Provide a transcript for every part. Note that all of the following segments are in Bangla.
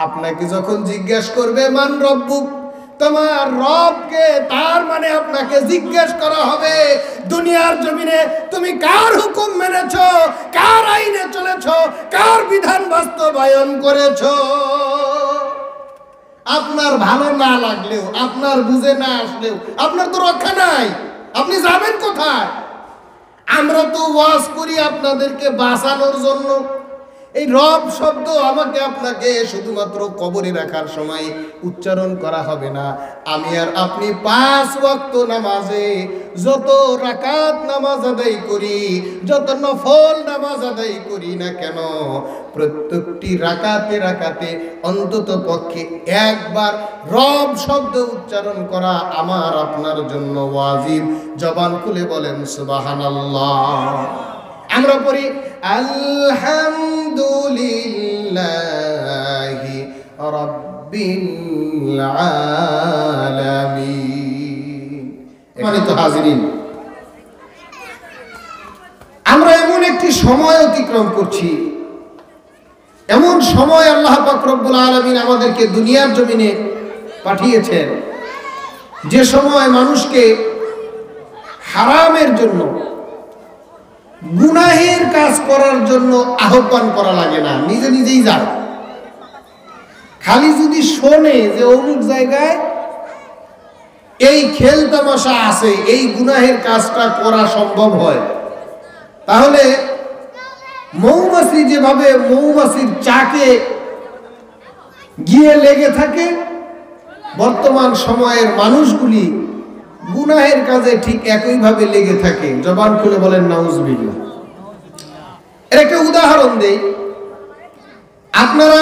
আপনাকে যখন জিজ্ঞেস করবে মান রব্বুক, তোমার রবকে, তার মানে আপনাকে জিজ্ঞেস করা হবে দুনিয়ার জমিনে তুমি কার হুকুম মেনেছো, কার আইনে চলেছো, কার বিধান বাস্তবায়ন করেছো। আপনার ভালো না লাগলেও, আপনার বুঝে না আসলেও আপনার তো রক্ষা নাই, আপনি যাবেন কোথায়? আমরা তো ওয়াজ করি আপনাদেরকে বাঁচানোর জন্য। এই রব শব্দ আমাকে আপনাকে শুধুমাত্র কবরে রাখার সময় উচ্চারণ করা হবে না। আমি আর আপনি 5 ওয়াক্ত নামাজে যত রাকাত নামাজ আদায় করি, যত নফল নামাজ আদায় করি না কেন, প্রত্যেকটি রাকাতে রাকাতে অন্তত পক্ষে একবার রব শব্দ উচ্চারণ করা আমার আপনার জন্য ওয়াজিব। জবান খুলে বলেন সুবহানাল্লাহ। আমরা পড়ি আলহামদুলিল্লাহি রাব্বিল আলামিন। মানে তো হাজিরিন, আমরা এমন একটি সময় অতিক্রম করছি, এমন সময় আল্লাহ পাক রব্বুল আলামিন আমাদেরকে দুনিয়ার জমিনে পাঠিয়েছেন, যে সময় মানুষকে হারামের জন্য, গুনাহের কাজ করার জন্য আহ্বান করা লাগে না, নিজে নিজেই যায়। খালি যদি শোনে যে অমুক জায়গায় এই খেল তামাশা আছে, এই গুনাহের কাজটা করা সম্ভব হয়, তাহলে মৌমাছি যেভাবে মৌমাছির চাকে গিয়ে লেগে থাকে, বর্তমান সময়ের মানুষগুলি গুনাহের কাজে ঠিক একইভাবে লেগে থাকে। জবান খুলে বলেন নাউজুবিল্লাহ। এর একটা উদাহরণ দেই। আপনারা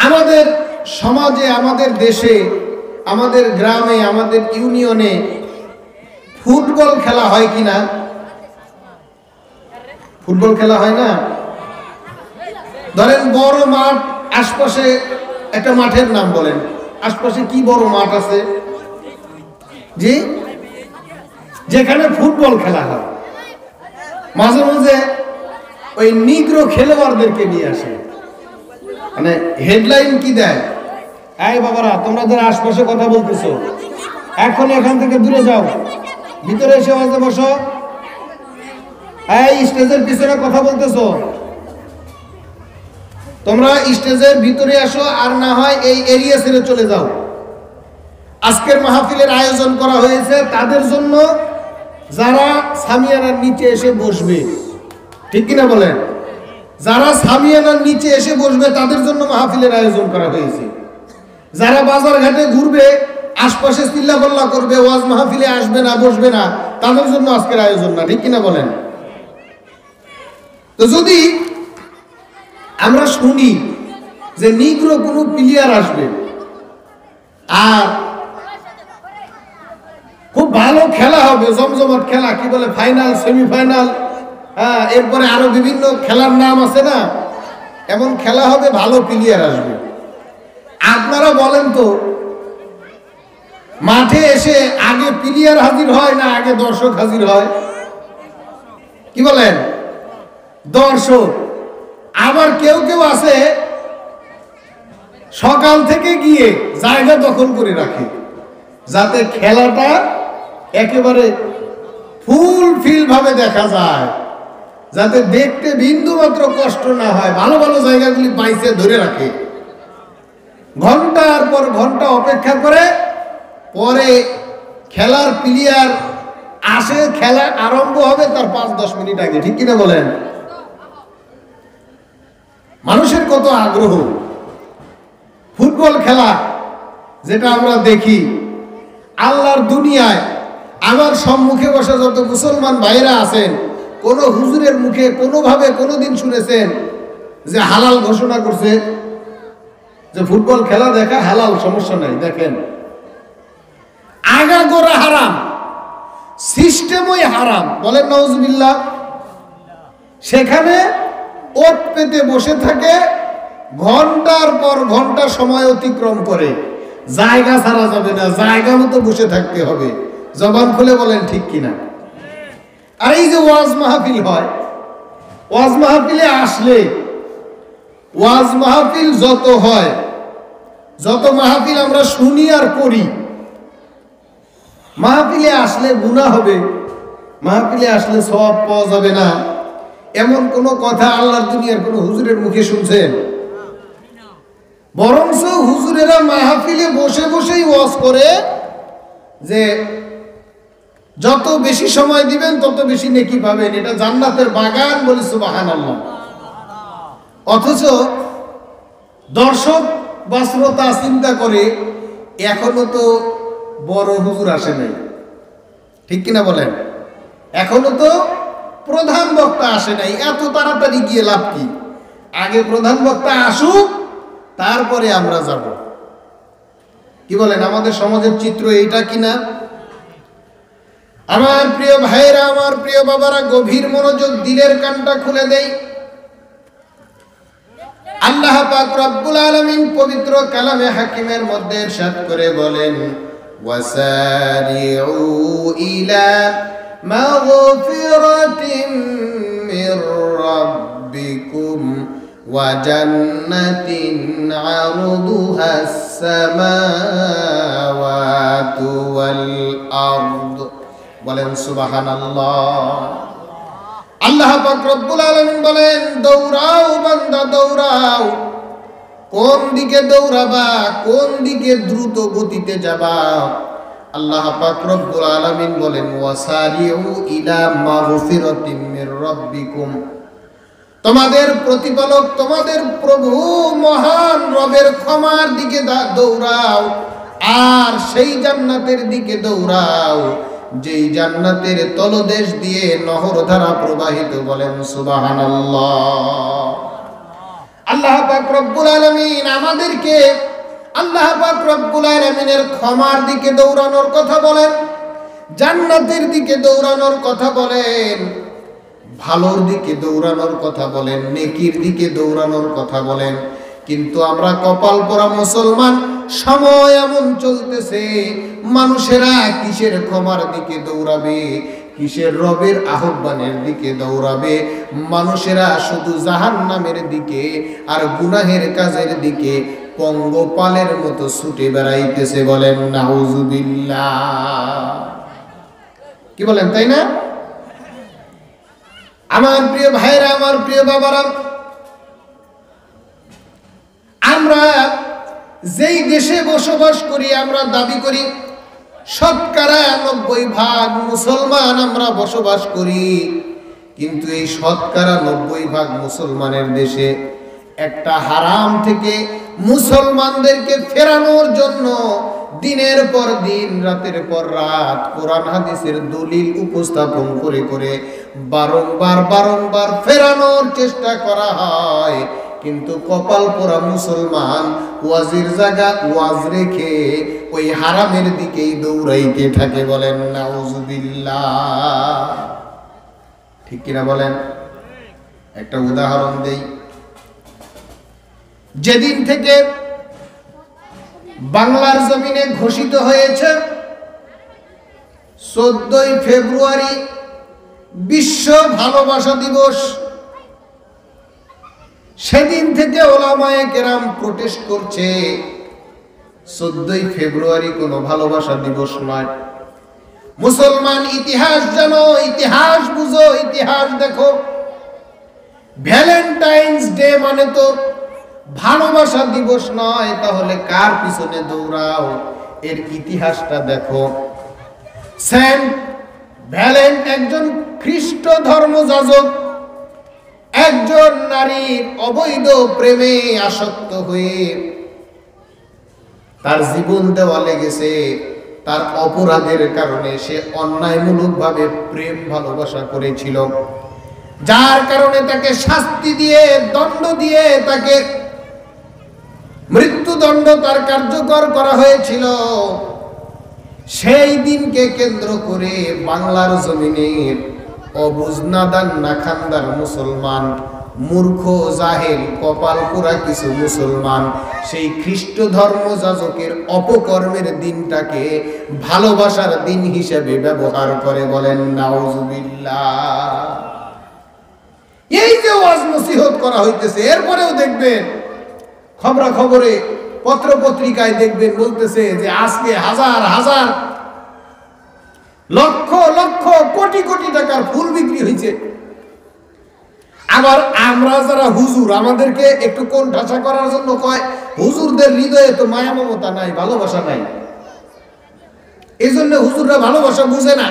আমাদের সমাজে, আমাদের দেশে, আমাদের গ্রামে, আমাদের ইউনিয়নে ফুটবল খেলা হয় কিনা? ফুটবল খেলা হয় না? ধরেন বড় মাঠ, আশপাশে একটা মাঠের নাম বলেন, আশপাশে কি বড় মাঠ আছে জি, যেখানে ফুটবল খেলা হয়? মাঝে মাঝে ওই নিগ্রো খেলোয়াড়দেরকে নিয়ে আসে, মানে হেডলাইন কি দেয়, এই বাবারা তোমরা যারা আশপাশে কথা বলতেছো এখন এখান থেকে দূরে যাও, ভিতরে এসে ওয়াজে বসো। এই স্টেজের পিছনে কথা বলতেছো, তোমরা স্টেজের ভিতরে আসো, আর না হয় এই এরিয়া ছেড়ে চলে যাও। আজকের মাহফিলের আয়োজন করা হয়েছে তাদের জন্য, যারা সামিয়ানার নিচে এসে বসবে, ঠিক কিনা বলেন? যারা সামিয়ানার নিচে এসে বসবে তাদের জন্য মাহফিলের আয়োজন করা হয়েছে। যারা বাজার ঘাটে ঘুরবে, আশপাশে চিল্লাপাল্লা করবে, ওয়াজ মাহফিলে আসবে না, বসবে না, তাদের জন্য আজকের আয়োজন না, ঠিক কিনা বলেন? তো যদি আমরা শুনি যে নিগ্রো কোনো প্লেয়ার আসবে আর খুব ভালো খেলা হবে, জমজমাট খেলা, কি বলে ফাইনাল, সেমিফাইনাল, হ্যাঁ, এরপরে আরো বিভিন্ন খেলার নাম আছে না, এমন খেলা হবে, ভালো প্লেয়ার আসবে। আপনারা বলেন তো, মাঠে এসে আগে প্লেয়ার হাজির হয় না আগে দর্শক হাজির হয়? কি বলেন? দর্শক। আবার কেউ কেউ আছে সকাল থেকে গিয়ে জায়গা দখল করে রাখে, যাতে খেলাটা একেবারে ফুলফিল ভাবে দেখা যায়, যাতে দেখতে বিন্দু মাত্র কষ্ট না হয়, ভালো ভালো জায়গাগুলি বাইসে ধরে রাখে। ঘন্টার পর ঘন্টা অপেক্ষা করে, পরে খেলার প্লেয়ার আসে, খেলা আরম্ভ হবে তার 5-10 মিনিট আগে, ঠিক কিনা বলেন? মানুষের কত আগ্রহ ফুটবল খেলা, যেটা আমরা দেখি আল্লাহর দুনিয়ায়। আমার সম্মুখে বসা যত মুসলমান ভাইরা আছেন, কোন হুজুরের মুখে কোনোভাবে কোনোদিন শুনেছেন যে হালাল ঘোষণা করছে যে ফুটবল খেলা দেখা হালাল, সমস্যা নাই? দেখেন, আগাগোড়া হারাম, সিস্টেমই হারাম, বলেন নাউজুবিল্লাহ। সেখানে ওট পেতে বসে থাকে, ঘন্টার পর ঘন্টা সময় অতিক্রম করে, জায়গা ছাড়া যাবে না, জায়গা মতো বসে থাকতে হবে। জবান খুলে বলেন ঠিক কিনা? আর এই যে ওয়াজ মাহফিল হয়, ওয়াজ মাহফিলে আসলে ওয়াজ মাহফিল যত হয়, যত মাহফিল আমরা শুনি আর করি, মাহফিলে আসলে গুনাহ হবে, মাহফিলে আসলে সওয়াব পাওয়া যাবে না, এমন কোন কথা আল্লাহর দুনিয়ার কোন হুজুরের মুখে শুনছেন? বরঞ্চ হুজুরেরা মাহফিলে বসে বসেই ওয়াজ করে যে যত বেশি সময় দিবেন তত বেশি নেকি পাবেন, এটা জান্নাতের বাগান, বলি সুবহানাল্লাহ। অথচ দর্শক বা শ্রোতা চিন্তা করে এখনো তো বড় হুজুর আসে নাই, ঠিক কিনা বলেন? এখনো তো প্রধান বক্তা আসে নাই, এত তাড়াতাড়ি গিয়ে লাভ কি? আগে প্রধান বক্তা আসুক, তারপরে আমরা যাব। কি বলেন? আমাদের সমাজের চিত্র এইটা কিনা? আমার প্রিয় ভাইরা, আমার প্রিয় বাবারা, গভীর মনোযোগ, দিলের কানটা খুলে দেই। আল্লাহ পাক রব্বুল আলামিন পবিত্র কালামে হাকিমের মধ্যে ইরশাদ করে বলেন, ওয়াসারিউ ইলা মাগফিরাতিম মির রাব্বিকুম ওয়া জান্নাতিন আরদুহাস সামাওয়াতু ওয়াল আরদ। বলেন সুবহানাল্লাহ। আল্লাহ পাক রব্বুল আলামিন বলেন, দৌড়াও বান্দা দৌড়াও। কোন দিকে দৌড়াবা? কোন দিকে দ্রুত গতিতে যাবা? আল্লাহ পাক রব্বুল আলামিন বলেন, ওয়াসারিউ ইলা মাগফিরাতিম মির রাব্বিকুম। তোমাদের প্রতিপালক, তোমাদের প্রভু মহান রবের ক্ষমার দিকে দৌড়াও, আর সেই জান্নাতের দিকে দৌড়াও যেই জান্নাতের তলদেশ দিয়ে নহর ধারা প্রবাহিত। বলেন সুবহানাল্লাহ। আল্লাহ পাক রব্বুল আলামিন আমাদেরকে আল্লাহ পাক রব্বুল আলামিনের ক্ষমার দিকে দৌড়ানোর কথা বলেন, জান্নাতের দিকে দৌড়ানোর কথা বলেন, ভালোর দিকে দৌড়ানোর কথা বলেন, নেকির দিকে দৌড়ানোর কথা বলেন। কিন্তু আমরা কপাল পোড়া মুসলমান, সময় এমন চলতেছে, মানুষেরা কিসের ক্ষমার দিকে দৌড়াবে, কিসের রবের আহ্বানের দিকে দৌড়াবে? মানুষেরা শুধু জাহান্নামের দিকে আর গুনাহের কাজের দিকে পঙ্গপালের মতো ছুটে বেড়াইতেছে। বলেন নাউজুবিল্লাহ। কি বলেন, তাই না? আমার প্রিয় ভাইরা, আমার প্রিয় বাবারা, আমরা যেই দেশে বসবাস করি, আমরা দাবি করি শতকরা 90% মুসলমান আমরা বসবাস করি। কিন্তু এই শতকরা 90% মুসলমানের দেশে একটা হারাম থেকে মুসলমানদেরকে ফেরানোর জন্য দিনের পর দিন, রাতের পর রাত কোরআন হাদিসের দলিল উপস্থাপন করে করে বারংবার ফেরানোর চেষ্টা করা হয়। কিন্তু কপাল পোড়া মুসলমান ওয়াজির জায়গা ওয়াজ রেখে ওই হারামের দিকেই দৌড়াইতে থাকে। বলেন নাউজুবিল্লাহ। ঠিক কিনা বলেন? একটা উদাহরণ দেই। যেদিন থেকে বাংলার জমিনে ঘোষিত হয়েছে 14ই ফেব্রুয়ারি বিশ্ব ভালোবাসা দিবস, সেদিন থেকে ওলামায়ে কেরাম প্রোটেস্ট করছে 14ই ফেব্রুয়ারি কোনো ভালোবাসা দিবস নয়। মুসলমান ইতিহাস জানো, ইতিহাস বুঝো, ইতিহাস দেখো। ভ্যালেন্টাইন্স ডে মানে তো ভালোবাসা দিবস নয়, তাহলে কার পিছনে দৌড়াও? এর ইতিহাসটা দেখো। সেন্ট ভ্যালেন্ট একজন খ্রিস্ট ধর্মযাজক, একজন নারীর অবৈধ প্রেমে আসক্ত হয়ে তার জীবন দেওয়া লেগেছে। তার অপরাধের কারণে সে অন্যায়মূলকভাবে প্রেম ভালোবাসা করেছিল, যার কারণে তাকে শাস্তি দিয়ে, দণ্ড দিয়ে, তাকে মৃত্যুদণ্ড তার কার্যকর করা হয়েছিল। সেই দিনকে কেন্দ্র করে বাংলার জমিনের অবুঝ নাদান নাখান্দার মুসলমান, মূর্খ জাহেল কপাল পোড়া কিছু মুসলমান সেই খ্রিস্ট ধর্মযাজকের অপকর্মের দিনটাকে ভালোবাসার দিন হিসেবে ব্যবহার করে। বলেন নাউজুবিল্লাহ। এই যে ওয়াজ নসিহত করা হইতেছে, এরপরেও দেখবেন খবরাখবরে পত্র পত্রিকায় দেখবেন বলতেছে যে আজকে হাজার হাজার লক্ষ লক্ষ কোটি কোটি টাকার ফুল বিক্রি হয়েছে। আবার আমরা যারা হুজুর, আমাদেরকে একটু কোণঠাসা করার জন্য কয় হুজুরদের হৃদয়ে তো মায়া মমতা নাই, ভালোবাসা নাই, এই জন্য হুজুররা ভালোবাসা বুঝে না।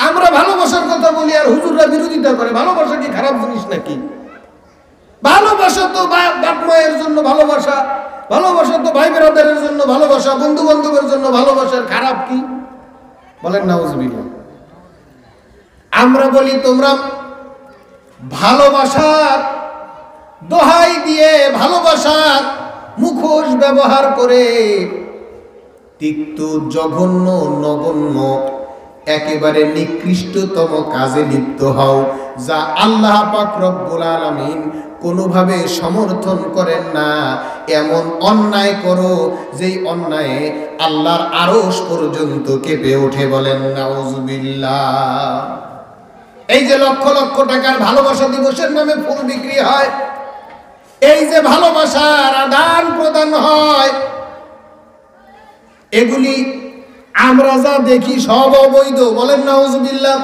আমরা ভালোবাসার কথা বলি আর হুজুররা বিরোধিতা করে। ভালোবাসা কি খারাপ জিনিস নাকি? ভালোবাসা তো বাপ মায়ের জন্য ভালোবাসা, ভালোবাসা তো ভাই বেরাদারের জন্য ভালোবাসা, বন্ধু বান্ধবের জন্য ভালোবাসার খারাপ কি? বলেন নাউজুবিল্লাহ। আমরা বলি তোমরা ভালোবাসার দোহাই দিয়ে, ভালোবাসার মুখোশ ব্যবহার করে তিক্ত, জঘন্য, নগণ্য, একেবারে নিকৃষ্টতম কাজে লিপ্ত হও, যা আল্লাহ পাক রব্বুল আলামিন কোনোভাবে সমর্থন করেন না। এমন অন্যায় করো যেই অন্যায়ে আল্লাহর আরশ পর্যন্ত কেঁপে ওঠে। বলেন নাউজুবিল্লাহ। এই যে লক্ষ লক্ষ টাকার ভালোবাসা দিবসের নামে ফুল বিক্রি হয়, এই যে ভালোবাসার আদান প্রদান হয়, এগুলি আমরা যা দেখি সব অবৈধ। বলেন নাউজুবিল্লাহ,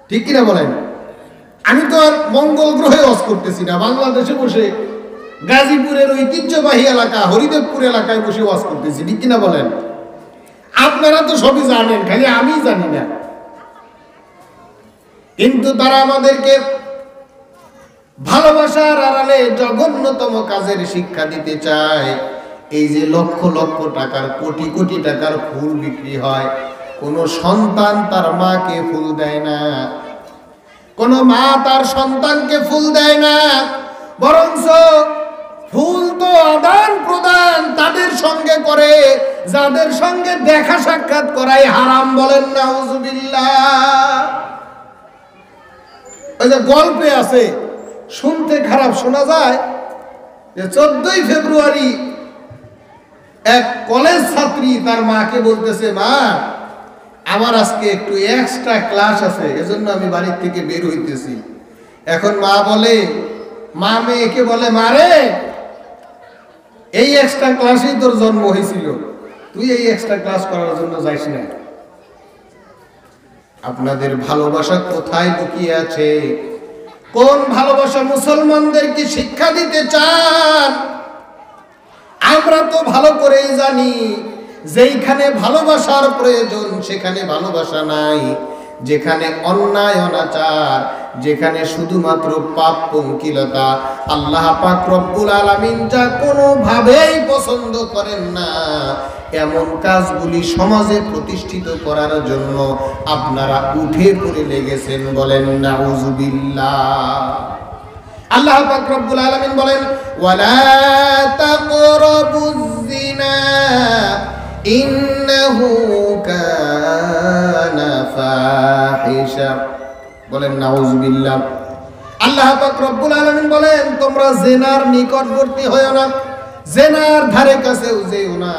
ঠিক কিনা বলেন? আমি তো আর মঙ্গল গ্রহে ওয়াজ করতেছি না, বাংলাদেশে বসে গাজীপুরের ঐতিহ্যবাহী এলাকা হরিদেবপুর এলাকায় বসে ওয়াজ করতেছি, ঠিক কিনা বলেন? আপনারা তো সবই জানেন, খালি আমি জানি না। কিন্তু তারা আমাদেরকে ভালোবাসার আড়ালে জঘন্যতম কাজের শিক্ষা দিতে চায়। এই যে লক্ষ লক্ষ টাকার, কোটি কোটি টাকার ফুল বিক্রি হয়, কোন সন্তান তার মাকে ফুল দেয় না, কোন মা তার সন্তানকে ফুল দেয় না, বরঞ্চ ফুল তো আদান প্রদান তাদের সঙ্গে করে যাদের সঙ্গে দেখা সাক্ষাৎ করাই হারাম। বলেন নাউজুবিল্লাহ। ওই যে গল্পে আছে, শুনতে খারাপ শোনা যায়, যে 14ই ফেব্রুয়ারি এক কলেজ ছাত্রী তার মাকে বলতেছে, মা আমার আজকে একটু এক্সট্রা ক্লাস আছে, এজন্য আমি বাড়ির থেকে বের হইতেছি। এখন মা বলে, মা মেয়েকে বলে, মারে এই এক্সট্রা ক্লাসেই তোর জন্ম হয়েছিল, তুই এই এক্সট্রা ক্লাস করার জন্য যাইস না। আপনাদের ভালোবাসা কোথায় লুকিয়ে আছে? কোন ভালোবাসা মুসলমানদেরকে শিক্ষা দিতে চান? আমরা তো ভালো করেই জানি যেইখানে ভালোবাসার প্রয়োজন সেখানে ভালোবাসা নাই, যেখানে অন্যায় অনাচার, যেখানে শুধুমাত্র পাপ পঙ্কিলতা, আল্লাহ পাক রব্বুল আলামিন যা কোনোভাবেই পছন্দ করেন না, এমন কাজগুলি সমাজে প্রতিষ্ঠিত করার জন্য আপনারা উঠে পড়ে লেগেছেন। বলেন নাউজুবিল্লাহ। আল্লাহ পাক রব্বুল আলামিন বলেন, ওয়ালা তাকরাবুজ জিনা ইন্নাহু কানা ফাহিশা। বলেন নাউজুবিল্লাহ। আল্লাহ পাক রব্বুল আলামিন বলেন, তোমরা জিনার নিকটবর্তী হয়ো না, জিনার ধারে কাছেও যেও না,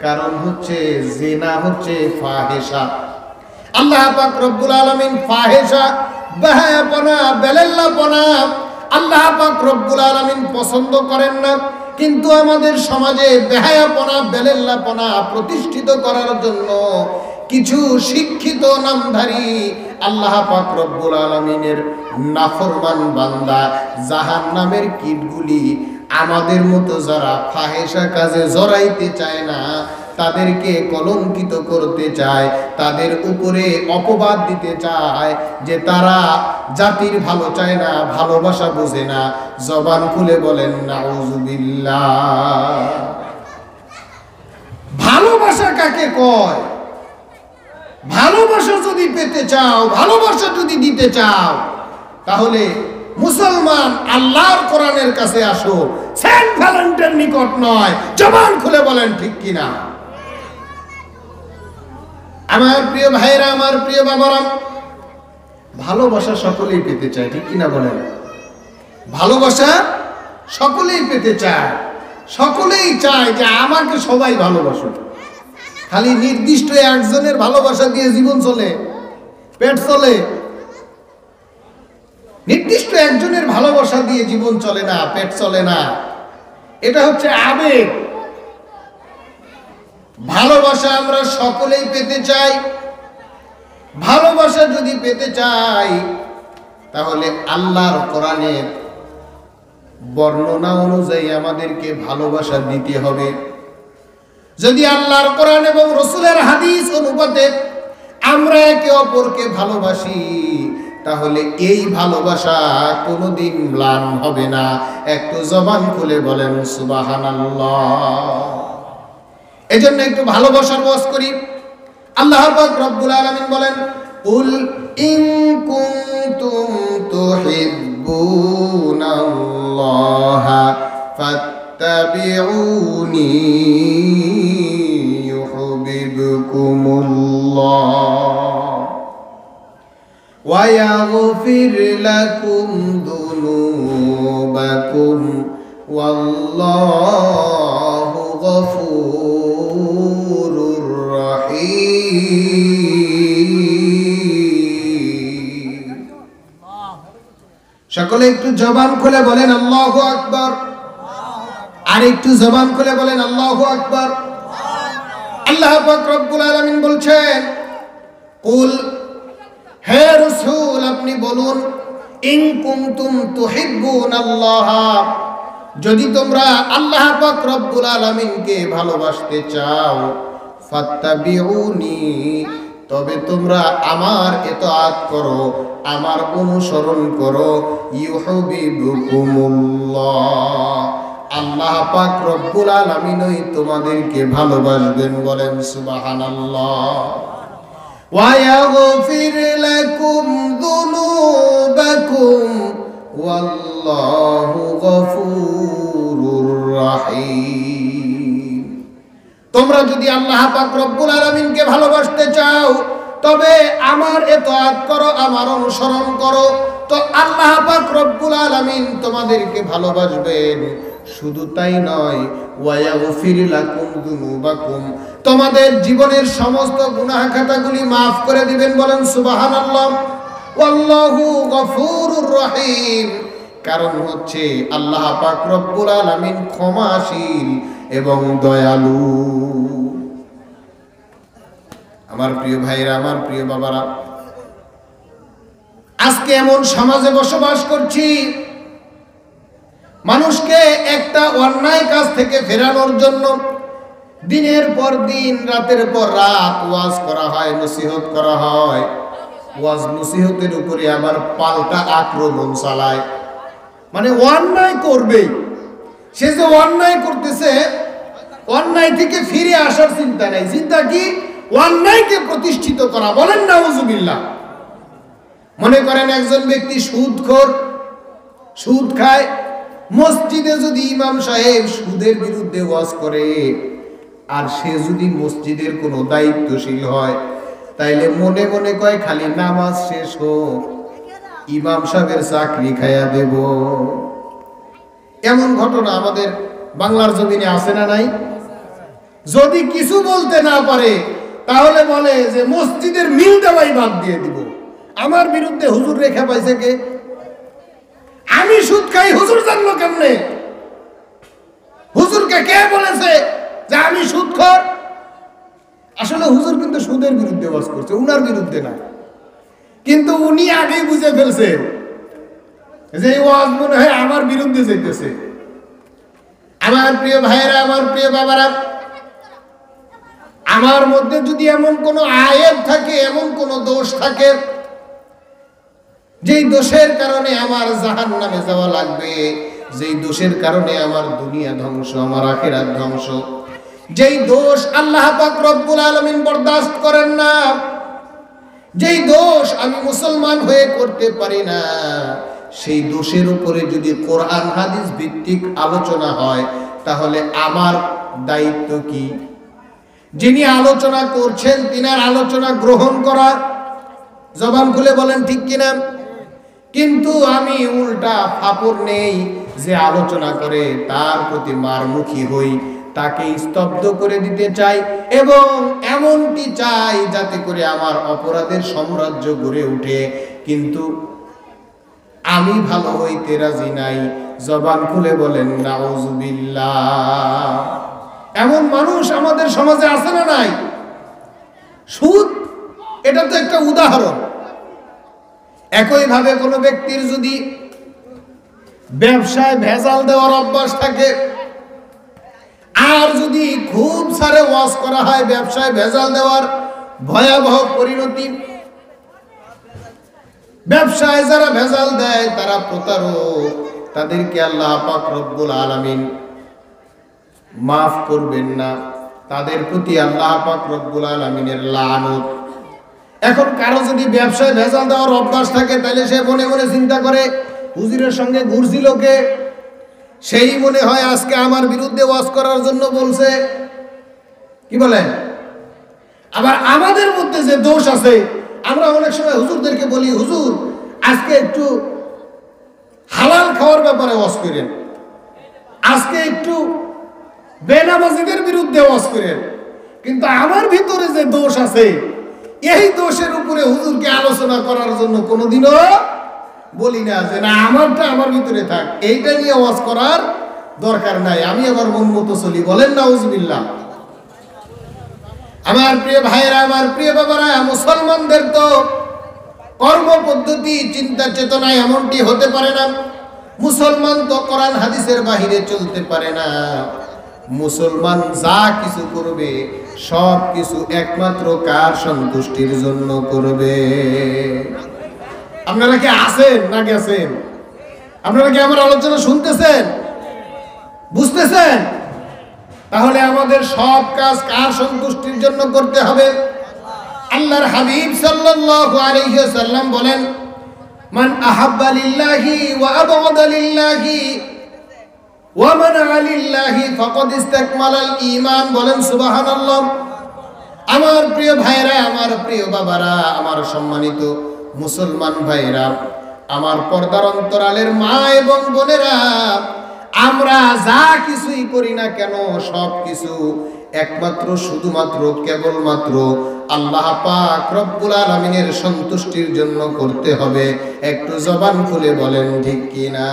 কারণ হচ্ছে জিনা হচ্ছে ফাহিশা। আল্লাহ পাক রব্বুল আলামিন ফাহিশা, বেহায়াপনা, বেলেল্লাপনা আল্লাহ পাক রব্বুল আলামিন পছন্দ করেন না। কিন্তু আমাদের সমাজে বেহায়াপনা, বেলেল্লাপনা প্রতিষ্ঠিত করার জন্য কিছু শিক্ষিত নামধারী আল্লাহ পাক রব্বুল আলামিনের নাফরমান বান্দা জাহান্নামের কীটগুলি আমাদের মতো যারা ফাহেসা কাজে জড়াইতে চায় না, তাদেরকে কলঙ্কিত করতে চায়, তাদের উপরে অপবাদ দিতে চায় যে তারা জাতির ভালো চায় না, ভালোবাসা বোঝে না। জবান খুলে বলেন নাউজুবিল্লাহ। ভালোবাসা কাকে কয়? ভালোবাসা যদি পেতে চাও, ভালোবাসা যদি দিতে চাও, তাহলে মুসলমান আল্লাহর কোরআনের কাছে আসো, সেন্ট ভ্যালেন্টাইনের নিকট নয়। জবান খুলে বলেন ঠিক কিনা? আমার প্রিয় ভাইরা, আমার প্রিয় বাবারা, ভালোবাসা সকলেই পেতে চায়, ঠিক কিনা বলেন? ভালোবাসা সকলেই পেতে চায়, সকলেই চায় যে আমাকে সবাই ভালোবাসুক। খালি নির্দিষ্ট একজনের ভালোবাসা দিয়ে জীবন চলে, পেট চলে? নির্দিষ্ট একজনের ভালোবাসা দিয়ে জীবন চলে না, পেট চলে না। এটা হচ্ছে আবেগ। ভালোবাসা আমরা সকলেই পেতে চাই। ভালোবাসা যদি পেতে চাই তাহলে আল্লাহর কোরআনের বর্ণনা অনুযায়ী আমাদেরকে ভালোবাসা দিতে হবে। যদি আল্লাহর কোরআন এবং রাসূলের হাদিস অনুপাতে আমরা একে অপরকে ভালোবাসি তাহলে এই ভালোবাসা কোনোদিন ম্লান হবে না। একটু জবান খুলে বলেন সুবহানাল্লাহ। এজন্য একটু ভালোবাসার ওয়াজ করি। আল্লাহ পাক রব্বুল আলামিন বলেন, কুল ইন কুনতুম তুহিব্বুনাল্লাহা ফাত্তাবিউনি ইউহিব্বুকুমুল্লাহ ওয়া ইয়াগফির লাকুম যুনুবাকুম ওয়াল্লাহু গফুরুর রহিম। সকলে একটু জবান খুলে বলেন আল্লাহু আকবার। আর একটু জবান খুলে বলেন আল্লাহু আকবার। আল্লাহ পাক রব্বুল আলামিন বলছেন, কুল, হে রাসূল আপনি বলুন, ইন কুনতুম তুহিব্বুনাল্লাহ, যদি তোমরা আল্লাহ পাক রব্বুল আলামিনকে ভালোবাসতে চাও, ফাত্তাবিউনি, তবে তোমরা আমার ইতাআত করো, আমার অনুসরণ করো, ইউহিব্বুকুমুল্লাহ, আল্লাহ পাক রব্বুল আলামিনই তোমাদেরকে ভালোবাসবেন। বলেন সুবহানাল্লাহ। ওয়া ইয়াগফির লাকুম যুনুবাকুম ওয়াল্লাহু গফুরুর রহিম। তোমরা যদি আল্লাহ পাক রব্বুল আলামিনকে ভালোবাসতে চাও তবে আমার ইতাআত করো, আমার অনুসরণ করো, তো আল্লাহ পাক রব্বুল আলামিন তোমাদেরকে ভালোবাসবেন। শুধু তাই নয়, ওয়া ইয়াগফির লাকুম যুনুবাকুম, তোমাদের জীবনের সমস্ত গুনাহ খাতাগুলি maaf করে দিবেন। বলেন সুবহানাল্লাহ। ওয়াল্লাহু গফুরুর রহিম, কারণ হচ্ছে আল্লাহ পাক রব্বুল আলামিন ক্ষমাশীল এবং দয়ালু। আমার প্রিয় ভাইরা, আমার প্রিয় বাবারা, আজকে এমন সমাজে বসবাস করছি, মানুষকে একটা অন্যায় কাজ থেকে ফেরানোর জন্য দিনের পর দিন, রাতের পর রাত ওয়াজ করা হয়, নসিহত করা হয়। ওয়াজ নসিহতের উপরে আবার পাল্টা আক্রমণ চালায়। মানে অন্যায় করবেই, সে যে অন্যায় করতেছে, অন্যায় থেকে ফিরে আসার চিন্তা নাই। চিন্তা কি? অন্যায়কে প্রতিষ্ঠিত করা। বলেন নাউজুবিল্লাহ। মনে করেন একজন ব্যক্তি সুদখোর, সুদ খায়। মসজিদে যদি ইমাম সাহেব সুদের বিরুদ্ধে ওয়াজ করে আর সে যদি মসজিদের কোনো দায়িত্বশীল হয়, তাইলে মনে মনে কয় খালি নামাজ শেষ হোক, ইমাম সাহেবের চাকরি খাইয়া দেব। এমন ঘটনা আমাদের বাংলার জমিনে আছে না নাই? যদি কিছু বলতে না পারে তাহলে বলে যে মসজিদের মিল দেওয়াই বাদ দিয়ে দিব। আমার বিরুদ্ধে হুজুর রেখা পাইছে কে? আমি সুদ খাই, হুজুর জানলো কেমনে? হুজুরকে কে বলেছে যে আমি সুদখোর? আসলে হুজুর কিন্তু সুদের বিরুদ্ধে ওয়াজ করছে, উনার বিরুদ্ধে না। কিন্তু উনি আগেই বুঝে ফেলছে যে এই ওয়াজ মনে হয় আমার বিরুদ্ধে যাইতেছে। আমার প্রিয় ভাইয়েরা, আমার প্রিয় বাবারা, আমার মধ্যে যদি এমন কোনো আয়েব থাকে, এমন কোনো দোষ থাকে যেই দোষের কারণে আমার জাহান্নামে যাওয়া লাগবে, যেই দোষের কারণে আমার দুনিয়া ধ্বংস, আমার আখিরাত ধ্বংস, যেই দোষ আল্লাহ পাক রব্বুল আলামিন বরদাস্ত করেন না, যেই দোষ আমি মুসলমান হয়ে করতে পারি না, সেই দোষের উপরে যদি কোরআন হাদিস ভিত্তিক আলোচনা হয় তাহলে আমার দায়িত্ব কি? যিনি আলোচনা করছেন তিনার আলোচনা গ্রহণ করা। জবান খুলে বলেন ঠিক কিনা? কিন্তু আমি উল্টা ফাপড় নেই যে আলোচনা করে তার প্রতি মারমুখী হই, তাকে স্তব্ধ করে দিতে চাই এবং এমনটি চাই যাতে করে আমার অপরাধের সাম্রাজ্য গড়ে ওঠে। কিন্তু আমি ভালো হইতে রাজি নাই, জবান খুলে বলেন নাউজুবিল্লাহ। এমন মানুষ আমাদের সমাজে আছে না নাই? সুদ এটা তো একটা উদাহরণ। একইভাবে কোনো ব্যক্তির যদি ব্যবসায় ভেজাল দেওয়ার অভ্যাস থাকে, আর যদি খুব সারে ওয়াজ করা হয় ব্যবসায় ভেজাল দেওয়ার ভয়াবহ পরিণতি, ব্যবসায় যারা ভেজাল দেয় তারা প্রতারক, তাদেরকে আল্লাহ পাক রব্বুল আলামিন মাফ করবেন না, তাদের প্রতি আল্লাহ পাক রব্বুল আলামিনের লানত। এখন কারো যদি ব্যবসায় ভেজাল দেওয়ার অভ্যাস থাকে, তাহলে সে মনে মনে চিন্তা করে হুজুরের সঙ্গে ঘুরছিল কে, সেই মনে হয় আজকে আমার বিরুদ্ধে ওয়াজ করার জন্য বলছে। কি বলেন? আবার আমাদের মধ্যে যে দোষ আছে, আমরা অনেক সময় হুজুরদেরকে বলি, হুজুর আজকে একটু হালাল খাওয়ার ব্যাপারে ওয়াজ করেন, আজকে একটু বেনামাজিদের বিরুদ্ধে ওয়াজ করেন। কিন্তু আমার ভিতরে যে দোষ আছে, এই দোষের উপরে হুজুরকে আলোচনা করার জন্য কোনোদিনও বলি না যে না, আমারটা আমার ভিতরে থাক, এইটা নিয়ে ওয়াজ করার দরকার নাই, আমি আবার মন মতো চলি। বলেন নাউজুবিল্লাহ। আমার প্রিয় ভাইরা, আমার প্রিয় বাবারা, মুসলমানদের তো কর্ম পদ্ধতি, চিন্তা চেতনা এমনটি হতে পারে না। মুসলমান তো কোরআন হাদিসের বাহিরে চলতে পারে না। মুসলমান যা কিছু করবে সব কিছু একমাত্র কার সন্তুষ্টির জন্য করবে। আপনারা কি আছেন না গেছেন? আপনারা কি আমার আলোচনা শুনতেছেন, বুঝতেছেন? তাহলে আমাদের সব কাজ কার সন্তুষ্টির জন্য করতে হবে? আল্লাহর হাবিব সাল্লাল্লাহু আলাইহি ওয়াসাল্লাম বলেন, মান আহাব্বা লিল্লাহি ওয়া আবগাদা লিল্লাহি ওয়া মানআ লিল্লাহি ফাকাদ ইসতাকমালাল ঈমান। বলেন সুবহানাল্লাহ। আমার প্রিয় ভাইরা, আমার প্রিয় বাবারা, আমার সম্মানিত মুসলমান ভাইরা, আমার পর্দার অন্তরালের মা এবং বোনেরা, আমরা যা কিছুই করি না কেন সব কিছু একমাত্র শুধুমাত্র কেবলমাত্র আল্লাহ পাক রব্বুল আলামিনের সন্তুষ্টির জন্য করতে হবে। একটু জবান খুলে বলেন ঠিক কিনা?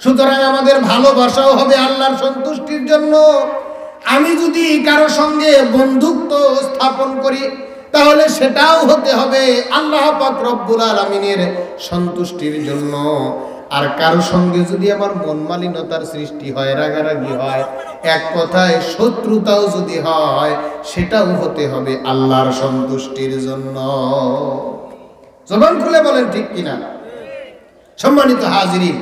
সুতরাং আমাদের ভালোবাসাও হবে আল্লাহর সন্তুষ্টির জন্য। আমি যদি কারো সঙ্গে বন্ধুত্ব স্থাপন করি, তাহলে সেটাও হতে হবে আল্লাহ পাক রব্বুল আলামিনের সন্তুষ্টির জন্য। আর কারো সঙ্গে যদি আমার মন মালিনতার সৃষ্টি হয়, রাগারাগি হয়, এক কথায় শত্রুতাও যদি হয়, সেটাও হতে হবে আল্লাহর সন্তুষ্টির জন্য। জবান খুলে বলেন ঠিক কিনা? সম্মানিত হাজিরিন,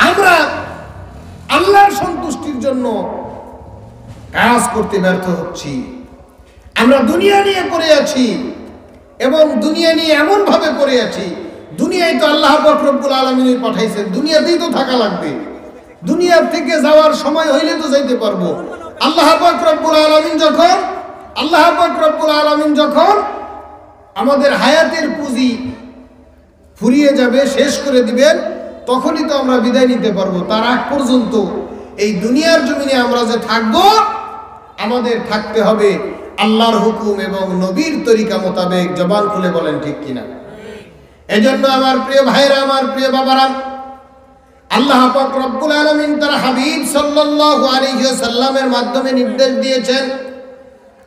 আমরা আল্লাহর সন্তুষ্টির জন্য কাজ করতে ব্যর্থ হচ্ছি। আমরা দুনিয়া নিয়ে পড়ে আছি, এবং দুনিয়া নিয়ে এমন ভাবে পড়ে আছি, দুনিয়ায় তো আল্লাহ পাক রব্বুল আলামিন পাঠাইছেন, দুনিয়াতেই তো থাকা লাগবে। দুনিয়ার থেকে যাওয়ার সময় হইলে তো যাইতে পারবো। আল্লাহ পাক রব্বুল আলামিন যখন আমাদের হায়াতের পুঁজি ফুরিয়ে যাবে, শেষ করে দিবেন, তখনই তো আমরা বিদায় নিতে পারবো। তার আগ পর্যন্ত এই দুনিয়ার জমিনে আমরা যে থাকবো, আমাদের থাকতে হবে আল্লাহর হুকুম এবং নবীর তরিকা মোতাবেক। জবান খুলে বলেন ঠিক কিনা? এজন্য আমার প্রিয় ভাইরা, আমার প্রিয় বাবারা, আল্লাহ পাক রব্বুল আলামিন তার হাবিব সাল্লাল্লাহু আলাইহি ওয়াসাল্লামের মাধ্যমে নির্দেশ দিয়েছেন,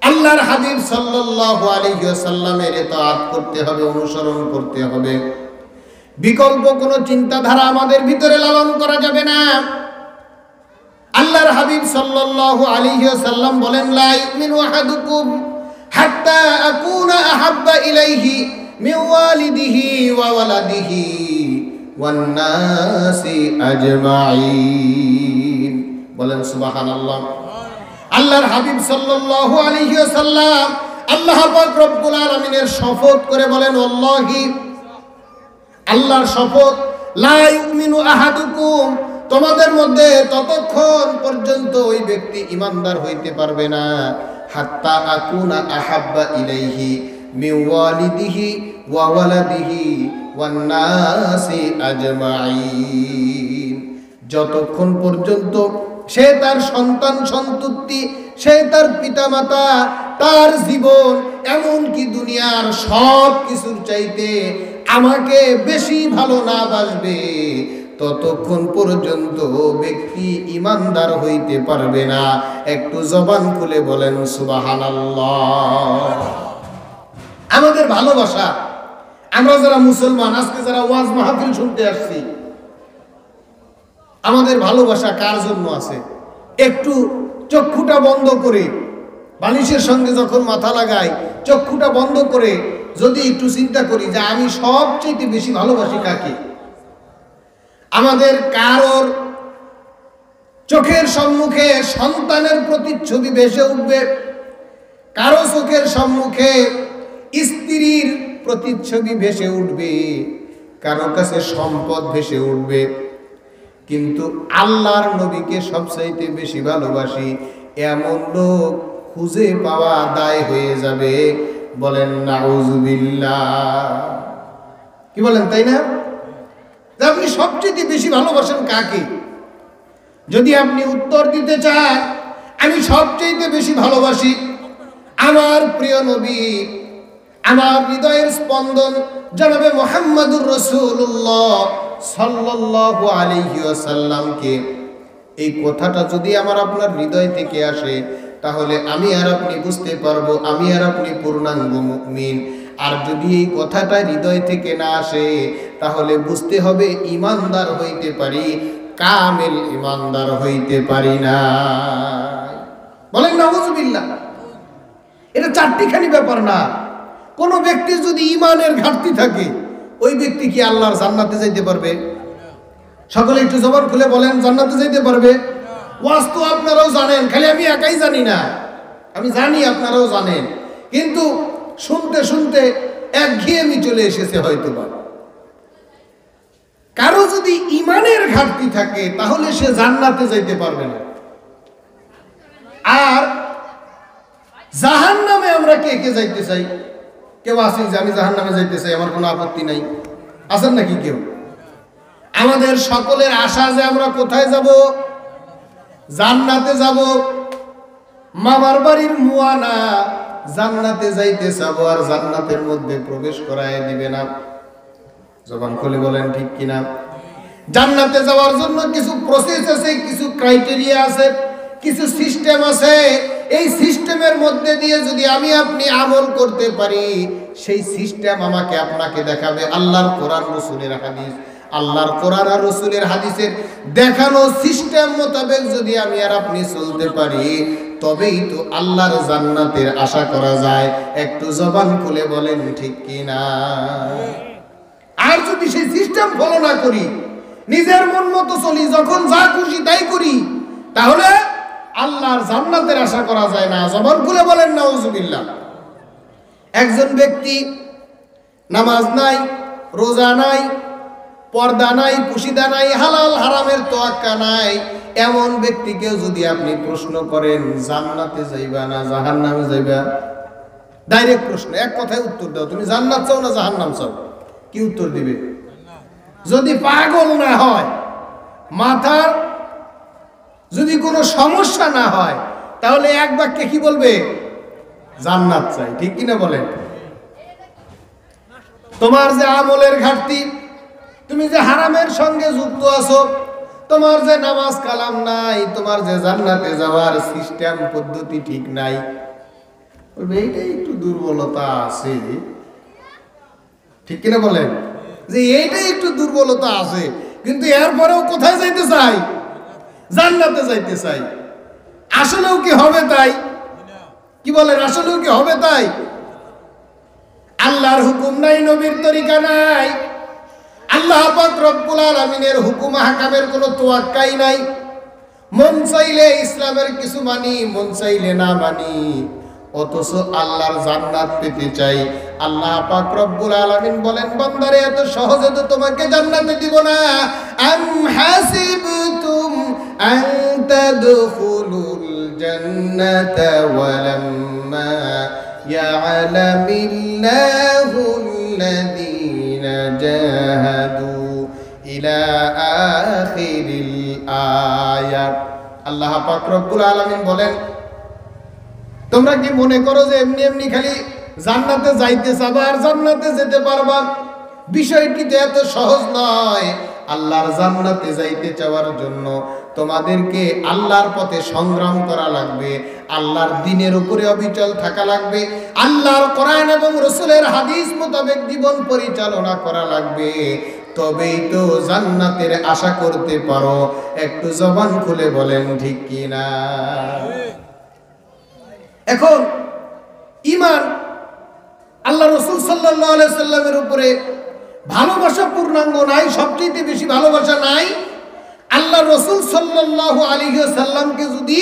আল্লাহর হাবিব সাল্লাল্লাহু আলাইহি ওয়াসাল্লামের ইতাআত করতে হবে, অনুসরণ করতে হবে। বিকল্প কোনো চিন্তাধারা আমাদের ভিতরে লালন করা যাবে না। আল্লাহর হাবিব সাল্লাল্লাহু আলাইহি ওয়াসাল্লাম বলেন, লা ইউমিনু আহাদুকুম হাত্তা আকুনা আহাব্বা ইলাইহি মিন ওয়ালিদিহি ওয়া ওয়ালাদিহি ওয়ান নাসি আজমাইন। বলেন সুবহানাল্লাহ। আল্লাহর হাবিব সাল্লাল্লাহু আলাইহি ওয়াসাল্লাম আল্লাহ পাক রব্বুল আলামিনের শপথ করে বলেন, আল্লাহি, আল্লাহর শপথ, লা ইউমিনু আহাদুকুম, তোমাদের মধ্যে ততক্ষণ পর্যন্ত ওই ব্যক্তি ইমানদার হইতে পারবে না, হাত্তা আকুনা আহাব্বা ইলাইহি মিন ওয়ালিদিহি ওয়া ওয়ালাদিহি ওয়ান নাসি আজমাইন, যতক্ষণ পর্যন্ত সে তার সন্তান সন্ততি, সে তার পিতামাতা, তার জীবন, এমনকি দুনিয়ার সব কিছুর চাইতে আমাকে বেশি ভালো না বাসবে ততক্ষণ পর্যন্ত ব্যক্তি ইমানদার হইতে পারবে না। একটু জবান খুলে বলেন সুবহানাল্লাহ। আমাদের ভালোবাসা, আমরা যারা মুসলমান, আজকে যারা ওয়াজ মাহফিল শুনতে আসছি, আমাদের ভালোবাসা কার জন্য আছে? একটু চক্ষুটা বন্ধ করে, বালিশের সঙ্গে যখন মাথা লাগাই, চক্ষুটা বন্ধ করে যদি একটু চিন্তা করি যে আমি সবচেয়ে বেশি ভালোবাসি কাকে? আমাদের কারোর চোখের সম্মুখে সন্তানের প্রতিচ্ছবি ভেসে উঠবে, কারো চোখের সম্মুখে স্ত্রীর প্রতিচ্ছবি ভেসে উঠবে, কারো কাছে সম্পদ ভেসে উঠবে, কিন্তু আল্লাহর নবীকে সবচাইতে বেশি ভালোবাসি এমন লোক খুঁজে পাওয়া দায় হয়ে যাবে। বলেন নাউজুবিল্লাহ। কি বলেন, তাই না? আপনি সবচেয়ে বেশি ভালোবাসেন কাকে? যদি আপনি উত্তর দিতে চান আমি সবচেয়ে বেশি ভালোবাসি আমার প্রিয় নবী, আমার হৃদয়ের স্পন্দন জনাবে মুহাম্মদুর রাসূলুল্লাহ সাল্লাল্লাহু আলাইহি ওয়াসাল্লামকে, এই কথাটা যদি আমার আপনার হৃদয় থেকে আসে তাহলে আমি আর আপনি বুঝতে পারবো আমি আর আপনি পূর্ণাঙ্গ মুমিন। আর যদি এই কথাটা হৃদয় থেকে না আসে তাহলে বুঝতে হবে ইমানদার হইতে পারি, কামেল ইমানদার হইতে পারি না। বলেন নাউজুবিল্লাহ। এটা চারটিখানি ব্যাপার না। কোন ব্যক্তির যদি ইমানের ঘাটতি থাকে ওই ব্যক্তি কি আল্লাহর জান্নাতে যাইতে পারবে? সকলে একটু জবান খুলে বলেন, জান্নাতে যাইতে পারবে? ওয়াজ তো আপনারাও জানেন, খালি আমি একাই জানি না, আমি জানি আপনারাও জানেন, কিন্তু শুনতে শুনতে একঘেয়েমি চলে এসেছে হয়তো বা। কারো যদি ইমানের ঘাটতি থাকে তাহলে সে জান্নাতে যাইতে পারবে না। আর জাহান্নামে আমরা কে কে যাইতে চাই? কেউ আছেন যে আমি জাহান্নামে যাইতে চাই, আমার কোনো আপত্তি নাই? আছেন নাকি কেউ? আমাদের সকলের আশা যে আমরা কোথায় যাব? জান্নাতে যাব। মামার বাড়ির মুয়ানা জান্নাতে যাইতে চাবো আর জান্নাতের মধ্যে প্রবেশ করায় দিবে না। জবান খুলে বলেন ঠিক কিনা? জান্নাতে যাওয়ার জন্য কিছু প্রসেস আছে, কিছু ক্রাইটেরিয়া আছে, কিছু সিস্টেম আছে। এই সিস্টেমের মধ্যে দিয়ে যদি আমি আপনি আমল করতে পারি সেই সিস্টেম আমাকে আপনাকে দেখাবে আল্লাহর কোরআন রাসূলের হাদিস। আল্লাহর কোরআন আর রাসূলের হাদিসের দেখানো সিস্টেম মোতাবেক যদি আমি আর আপনি চলতে পারি তবেই তো আল্লাহর জান্নাতের আশা করা যায়। একটু জবান খুলে বলেন ঠিক কিনা? আর যদি সেই সিস্টেম ফলো না করি, নিজের মন মতো চলি, যখন যা খুশি তাই করি, তাহলে আল্লাহর জান্নাতের আশা করা যায় না। জবান খুলে বলেন নাউজুবিল্লাহ। একজন ব্যক্তি নামাজ নাই, রোজা নাই, পর্দা নাই, পুশিদা নাই, হালাল হারামের তোয়াক্কা নাই, এমন ব্যক্তিকে যদি আপনি প্রশ্ন করেন জান্নাতে যাইবা না জাহান্নামে যাইবা, ডাইরেক্ট প্রশ্ন, এক কথায় উত্তর দাও, তুমি জান্নাত চাও না জাহান্নাম চাও? কি উত্তর দিবে? যদি পাগল না হয়, মাথার যদি কোনো সমস্যা না হয়, তাহলে এক বাক্যে কি বলবে? জান্নাত চাই। ঠিক কিনা বলেন? তোমার যে আমলের ঘাটতি, তুমি যে হারামের সঙ্গে যুক্ত আছো, তোমার যে নামাজ কালাম নাই, তোমার যে জান্নাতে যাওয়ার সিস্টেম পদ্ধতি ঠিক নাই, বলবে এইটাই একটু দুর্বলতা আছে। ঠিক কিনা বলেন? যে এইটাই একটু দুর্বলতা আছে, কিন্তু এরপরেও কোথায় যাইতে চাই? জান্নাতে যাইতে চাই। আসলেও কি হবে তাই? কি বলেন, আসলেও কি হবে তাই? আল্লাহর হুকুম নাই, নবীর তরিকা নাই, আল্লাহ পাক রব্বুল আলামিনের হুকুম হাকামের কোনো তোয়াক্কাই নাই। মন চাইলে ইসলামের কিছু মানি, মন চাইলে না মানি, অথচ আল্লাহর জান্নাত পেতে চাই। আল্লাহ পাক রব্বুল আলামিন বলেন, বান্দারে এত সহজে তো তোমাকে জান্নাতে দিব না। আম হাসিবতুম আন তাদখুলুল জান্নাতা ওয়ালাম্মা ইয়া'লামিল্লাহুল্লাযীনা জাহাদু ইলা আখিরিল আয়াত। আল্লাহ পাক রব্বুল আলামিন বলেন, তোমরা কি মনে করো যে এমনি এমনি খালি জান্নাতে যাইতে চাবা আর জান্নাতে যেতে পারবা? বিষয়টি তো এত সহজ নয়। আল্লাহর জান্নাতে যাইতে চাওয়ার জন্য তোমাদেরকে আল্লাহর পথে সংগ্রাম করা লাগবে, আল্লাহর দ্বীনের উপরে অবিচল থাকা লাগবে, আল্লাহর কোরআন এবং রাসূলের হাদিস মোতাবেক জীবন পরিচালনা করা লাগবে, তবেই তো জান্নাতের আশা করতে পারো। একটু জবান খুলে বলেন ঠিক কি না? এখন ঈমান, আল্লাহ রাসূল সাল্লাল্লাহু আলাইহি সাল্লামের উপরে ভালোবাসা পূর্ণাঙ্গ নাই, সবচেয়ে বেশি ভালোবাসা নাই। আল্লাহ রাসূল সাল্লাল্লাহু আলাইহি সাল্লামকে যদি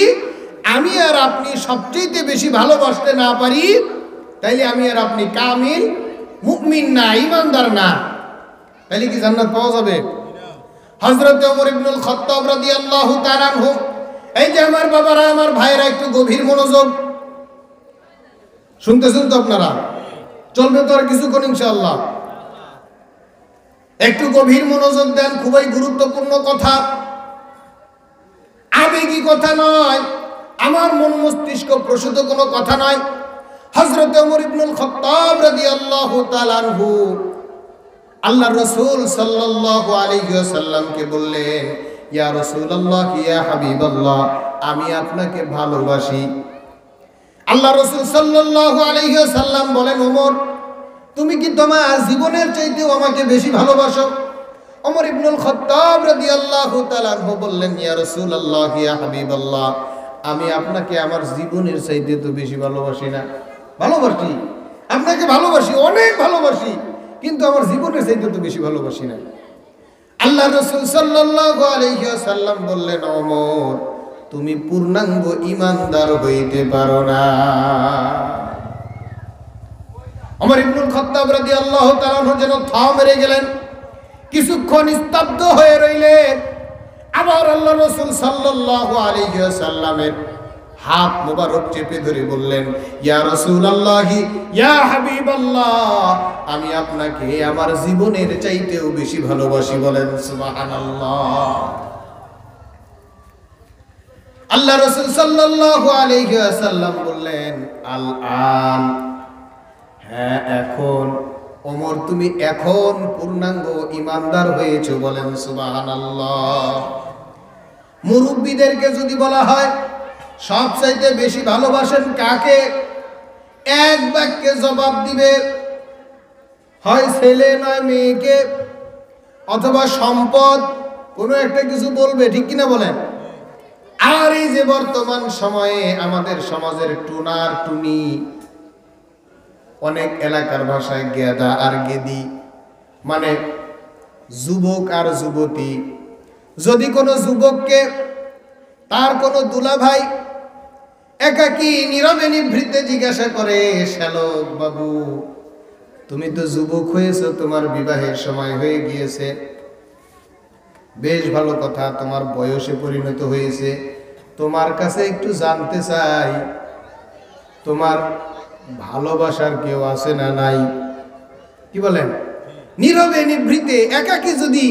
আমি আর আপনি সবচেয়ে বেশি ভালোবাসতে না পারি, তাইলে আমি আর আপনি কামিল মুমিন না, ঈমানদার না। তাইলে কি জান্নাত পাওয়া যাবে? হযরত ওমর ইবনুল খাত্তাব রাদিয়াল্লাহু তাআলা আনহু, এই যে আমার বাবারা, আমার ভাইরা, একটু গভীর মনোযোগ শুনতেছেন তো আপনারা? চলবে তো আর কিছুক্ষণ ইনশাআল্লাহ। একটু গভীর মনোযোগ দেন, খুবই গুরুত্বপূর্ণ কথা, আবেগী কথা নয়, আমার মন মস্তিষ্ক প্রসূত কোনো কথা নয়। হযরত ওমর ইবনুল খাত্তাব রাদিয়াল্লাহু তাআলা আনহু আল্লাহর রাসূল সাল্লাল্লাহু আলাইহি ওয়াসাল্লামকে বললেন, ইয়া রাসূলুল্লাহ, ইয়া হাবিবাল্লাহ, আমি আপনাকে ভালোবাসি। আল্লাহ রাসূল সাল্লাল্লাহু আলাইহি ওয়াসাল্লাম বলেন, ওমর, তুমি কি তোমার জীবনের চাইতেও আমাকে বেশি ভালোবাসো? ওমর ইবনুল খাত্তাব রাদিয়াল্লাহু তাআলা আনহু বললেন, ইয়া রাসূলুল্লাহ, ইয়া হাবিবাল্লাহ, আমি আপনাকে আমার জীবনের চাইতে তো বেশি ভালোবাসি না। ভালোবাসি, আপনাকে ভালোবাসি, অনেক ভালোবাসি, কিন্তু আমার জীবনের চাইতে তো বেশি ভালোবাসি না। আল্লাহ রাসূল সাল্লাল্লাহু আলাইহি ওয়াসাল্লাম বললেন, ওমর, তুমি পূর্ণাঙ্গ ঈমানদার হইতে পারো না। ওমর ইবনুল খাত্তাব রাদিয়াল্লাহু তাআলা আনহু যেন থা মেরে গেলেন, কিছুক্ষণ স্তব্ধ হয়ে রইলেন। আবার আল্লাহ রাসূল সাল্লাল্লাহু আলাইহি ওয়াসাল্লামের হাত মোবারক চেপে ধরে বললেন, ইয়া রাসূলুল্লাহ, ইয়া হাবিবাল্লাহ, আমি আপনাকে আমার জীবনের চাইতেও বেশি ভালোবাসি। বলেন সুবহানাল্লাহ। আল্লাহ রাসূল সাল্লাল্লাহু আলাইহি ওয়াসাল্লাম বললেন, আল আন, হ্যাঁ এখন ওমর, তুমি এখন পূর্ণাঙ্গ ঈমানদার হয়েছো। বলেন সুবহানাল্লাহ। মুরব্বীদেরকে যদি বলা হয় সবচাইতে বেশি ভালোবাসেন কাকে, এক বাক্যে জবাব দিবে, হয় ছেলে নয় মেয়েকে, অথবা সম্পদ, কোনো একটা কিছু বলবে, ঠিক কিনা বলেন? আর এই যে বর্তমান সময়ে আমাদের সমাজের টুনার টুনি, অনেক এলাকার ভাষায় গেদা আর গেদি, মানে যুবক আর যুবতী, যদি কোনো যুবককে তার কোনো দুলাভাই একাকী নীরবে নিভৃতে জিজ্ঞাসা করে, শ্যালক বাবু, তুমি তো যুবক হয়েছো, তোমার বিবাহের সময় হয়ে গিয়েছে, বেশ ভালো কথা, তোমার বয়সে পরিণত হয়েছে, তোমার কাছে একটু জানতে চাই, তোমার ভালোবাসার কেউ আছে না নাই? কি বলেন? নীরবে নিভৃতে একাকী যদি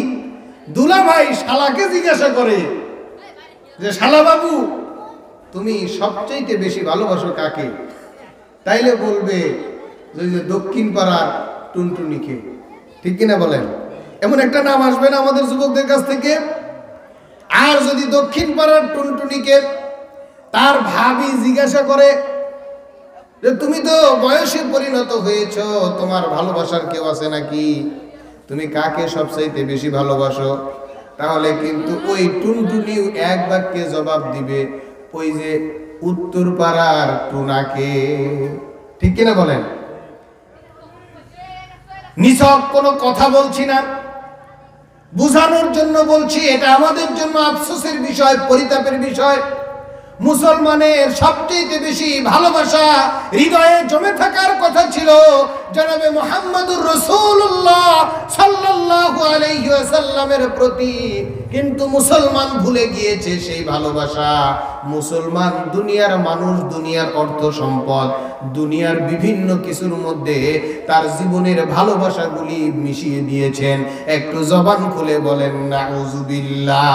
দুলাভাই শালাকে জিজ্ঞাসা করে যে, শালা বাবু, তুমি সবচেয়ে বেশি ভালোবাসো কাকে, তাইলে বলবে যে দক্ষিণ পাড়ার টুনটুনিকে, ঠিক কিনা বলেন? এমন একটা নাম আসবে না আমাদের যুবকদের কাছ থেকে? আর যদি দক্ষিণ পাড়ার টুনটুনিকে তার ভাবি জিজ্ঞাসা করে যে, তুমি তো বয়সে পরিণত হয়েছ, তোমার ভালোবাসার কেউ আছে নাকি, তুমি কাকে সবচাইতে বেশি ভালোবাসো, তাহলে কিন্তু ওই টুনটুনিও এক বাক্যে জবাব দিবে, ওই যে উত্তর পাড়ার টুনাকে, ঠিক কিনা বলেন? নিছক কোনো কথা বলছি না, বুঝানোর জন্য বলছি। এটা আমাদের জন্য আফসোসের বিষয়, পরিতাপের বিষয়। মুসলমানের সবচেয়ে বেশি ভালোবাসা হৃদয়ে জমে থাকার কথা ছিল জনাবে মুহাম্মদুর রাসূলুল্লাহ সাল্লাল্লাহু আলাইহি ওয়াসাল্লামের প্রতি, কিন্তু মুসলমান ভুলে গিয়েছে সেই ভালোবাসা। মুসলমান দুনিয়ার মানুষ, দুনিয়ার অর্থ সম্পদ, দুনিয়ার বিভিন্ন কিছুর মধ্যে তার জীবনের ভালোবাসাগুলি মিশিয়ে দিয়েছেন। একটু জবান খুলে বলেন নাউযুবিল্লাহ।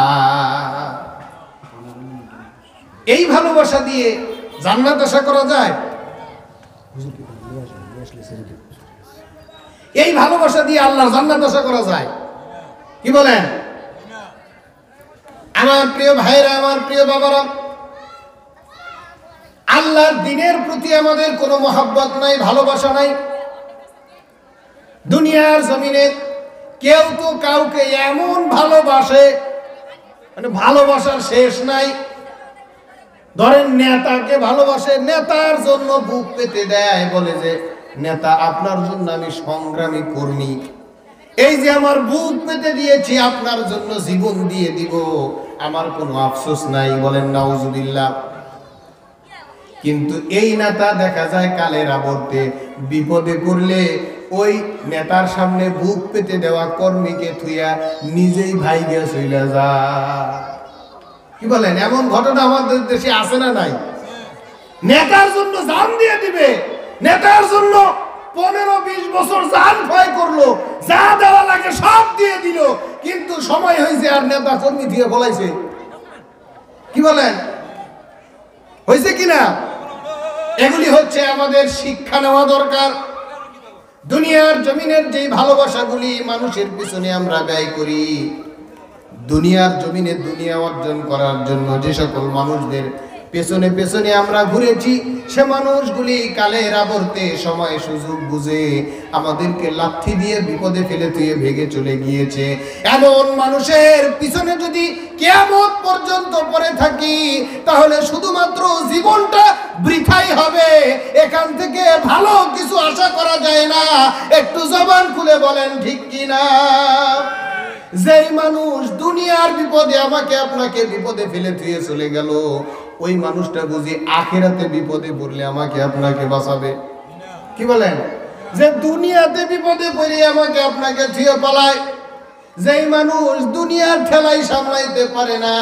এই ভালোবাসা দিয়ে জান্নাত আশা করা যায়? এই ভালোবাসা দিয়ে আল্লাহর জান্নাত আশা করা যায়? কি বলেন? আমার প্রিয় ভাইরা, আমার প্রিয় বাবারা, আল্লাহর দ্বীনের প্রতি আমাদের কোনো মহব্বত নাই, ভালোবাসা নাই। দুনিয়ার জমিনে কেউ তো কাউকে এমন ভালোবাসে, মানে ভালোবাসার শেষ নাই। ধরেন নেতাকে ভালোবাসে, নেতার জন্য বুক পেতে দেয়, বলে যে নেতা আপনার জন্য আমি সংগ্রামী কর্মী, এই যে আমার বুক পেতে দিয়েছি, আপনার জন্য জীবন দিয়ে দিব, আমার কোনো আফসোস নাই। বলেন নাউজুবিল্লাহ। কিন্তু এই নেতা দেখা যায় কালের আবর্তে বিপদে পড়লে ওই নেতার সামনে বুক পেতে দেওয়া কর্মীকে থুইয়া নিজেই ভাইগা চইলা যায়। কি বলেন? এমন ঘটনা আমাদের দেশে আছে না নাই? নেতার জন্য জান দিয়ে দিবে, নেতার জন্য 15-20 বছর জান ভয় করলো, যা দেওয়া লাগে সব দিয়ে দিল, কিন্তু সময় হয়েছে আর নেতা কর্মী দিয়ে বলাইছে। কি বলেন? হয়েছে কিনা? এগুলি হচ্ছে আমাদের শিক্ষা নেওয়া দরকার। দুনিয়ার জমিনের যে ভালোবাসাগুলি মানুষের পিছনে আমরা ব্যয় করি, দুনিয়ার জমিনে দুনিয়া অর্জন করার জন্য যে সকল মানুষদের পেছনে পেছনে আমরা ঘুরেছি, সে মানুষগুলি কালের আবর্তে সময় সুযোগ বুঝে আমাদেরকে লাথি দিয়ে বিপদে ফেলে তুই ভেগে চলে গিয়েছে। এমন মানুষের পিছনে যদি কিয়ামত পর্যন্ত পড়ে থাকি, তাহলে শুধুমাত্র জীবনটা বৃথাই হবে, এখান থেকে ভালো কিছু আশা করা যায় না। একটু জবান খুলে বলেন ঠিক কিনা? যেই মানুষ দুনিয়ার বিপদে আমাকে আপনাকে বিপদে ফেলে ধুয়ে চলে গেল, ওই মানুষটা বুঝি আখিরাতে বিপদে পড়লে আমাকে আপনাকে বাঁচাবে? কি বলেন? যে দুনিয়াতে বিপদে পড়ে আমাকে আপনাকে ধুয়ে পালায়, যেই মানুষ দুনিয়ার ঠেলাই সামলাইতে পারে না,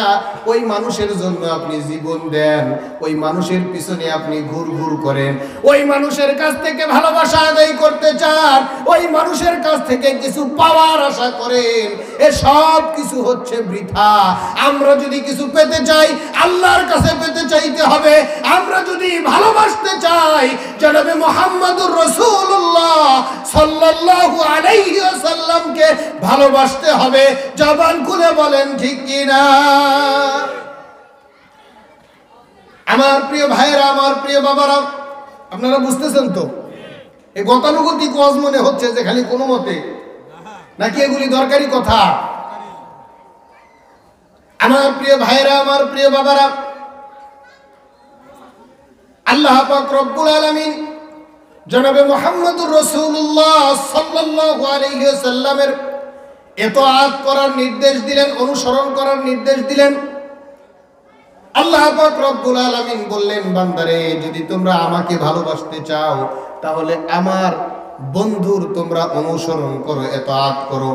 ওই মানুষের জন্য আপনি জীবন দেন, ওই মানুষের পিছনে আপনি ঘুর ঘুর করেন, ওই মানুষের কাছ থেকে ভালোবাসা আদায় করতে চান, ওই মানুষের কাছ থেকে কিছু পাওয়ার আশা করেন, এ সব কিছু হচ্ছে বৃথা। আমরা যদি কিছু পেতে চাই, আল্লাহর কাছে পেতে চাইতে হবে। আমরা যদি ভালোবাসতে চাই, জনাবে মুহাম্মদুর রাসূলুল্লাহ সাল্লাল্লাহু আলাইহি ওয়াসাল্লামকে ভালোবাসতে হবে। জবান খুলে বলেন ঠিক কিনা? আমার প্রিয় ভাইরা, আমার প্রিয় বাবারা, আপনারা বুঝতেছেন তো? এই গতানুগতিক ওয়াজ মনে হচ্ছে যে খালি কোনো মতে, নাকি এগুলি দরকারি কথা? আমার প্রিয় ভাইরা, আমার প্রিয় বাবারা, আল্লাহ পাক রব্বুল আলামিন জনাবে মুহাম্মদুর রাসূলুল্লাহ সাল্লাল্লাহু আলাইহি ওয়াসাল্লামের ইতাআত করার নির্দেশ দিলেন, অনুসরণ করার নির্দেশ দিলেন। আল্লাহ পাক রব্বুল আলামিন বললেন, বান্দারে, যদি তোমরা আমাকে ভালোবাসতে চাও, তাহলে আমার বন্ধুর তোমরা অনুসরণ করো, ইতাআত করো।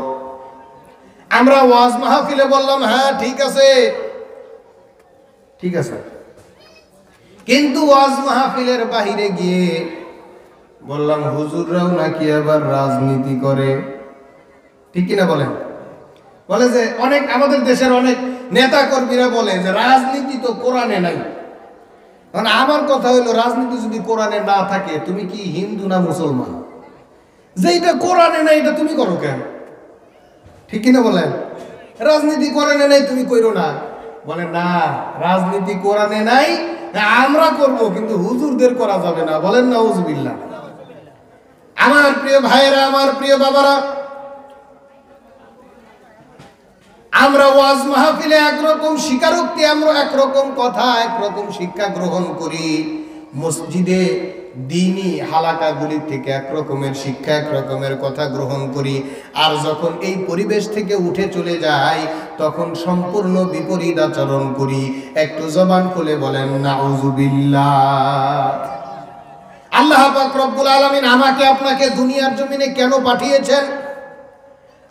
আমরা ওয়াজ মাহফিলে বললাম, হ্যাঁ ঠিক আছে, ঠিক আছে, কিন্তু ওয়াজ মাহফিলের বাহিরে গিয়ে বললাম, হুজুররাও নাকি আবার রাজনীতি করে। ঠিক কিনা বলেন? বলে যে অনেক আমাদের দেশের অনেক নেতা কর্মীরা বলে যে রাজনীতি তো কোরআনে নাই। মানে আমার কথা হলো, রাজনীতি যদি কোরআনে না থাকে, তুমি কি হিন্দু না মুসলমান? যে এটা কোরআনে নাই, এটা তুমি করো কেন? ঠিক কিনা বলেন? রাজনীতি কোরআনে নাই, তুমি কইরো না। বলে না, রাজনীতি কোরআনে নাই, আমরা করব, কিন্তু হুজুরদের করা যাবে না। বলেন নাউজুবিল্লাহ। আমার প্রিয় ভাইয়েরা, আমার প্রিয় বাবারা, আমরা ওয়াজ মাহফিলে একরকম স্বীকারোক্তি, আমরা একরকম কথা, একরকম শিক্ষা গ্রহণ করি। মসজিদে দ্বীনি হালাকাগুলি থেকে একরকমের শিক্ষা, একরকমের কথা গ্রহণ করি। আর যখন এই পরিবেশ থেকে উঠে চলে যাই, তখন সম্পূর্ণ বিপরীত আচরণ করি। একটু জবান খুলে বলেন নাউজুবিল্লাহ। আল্লাহ পাক রব্বুল আলামিন আমাকে আপনাকে দুনিয়ার জমিনে কেন পাঠিয়েছেন?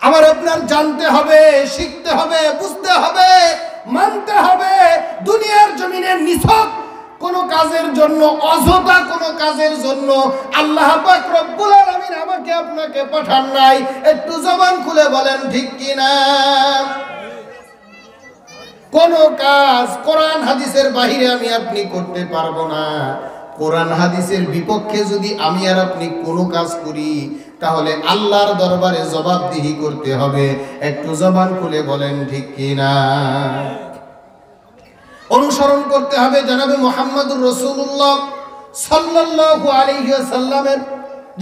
আমার আপনার জানতে হবে, শিখতে হবে, বুঝতে হবে, মানতে হবে। দুনিয়ার জমিনের নিছক কোন কাজের জন্য, অযথা কোন কাজের জন্য আল্লাহ পাক রব্বুল আলামিন আমাকে আপনাকে পাঠান নাই। একটু জবান খুলে বলেন ঠিক কিনা? কোন কাজ কোরআন হাদিসের বাহিরে আমি আপনি করতে পারবো না। কোরআন হাদিসের বিপক্ষে যদি আমি আর আপনি কোনো কাজ করি, তাহলে আল্লাহর দরবারে জবাবদিহি করতে হবে। একটু জবান খুলে বলেন ঠিক কিনা? অনুসরণ করতে হবে জনাবে মুহাম্মদুর রাসূলুল্লাহ সাল্লাল্লাহু আলাইহি ওয়াসাল্লামের।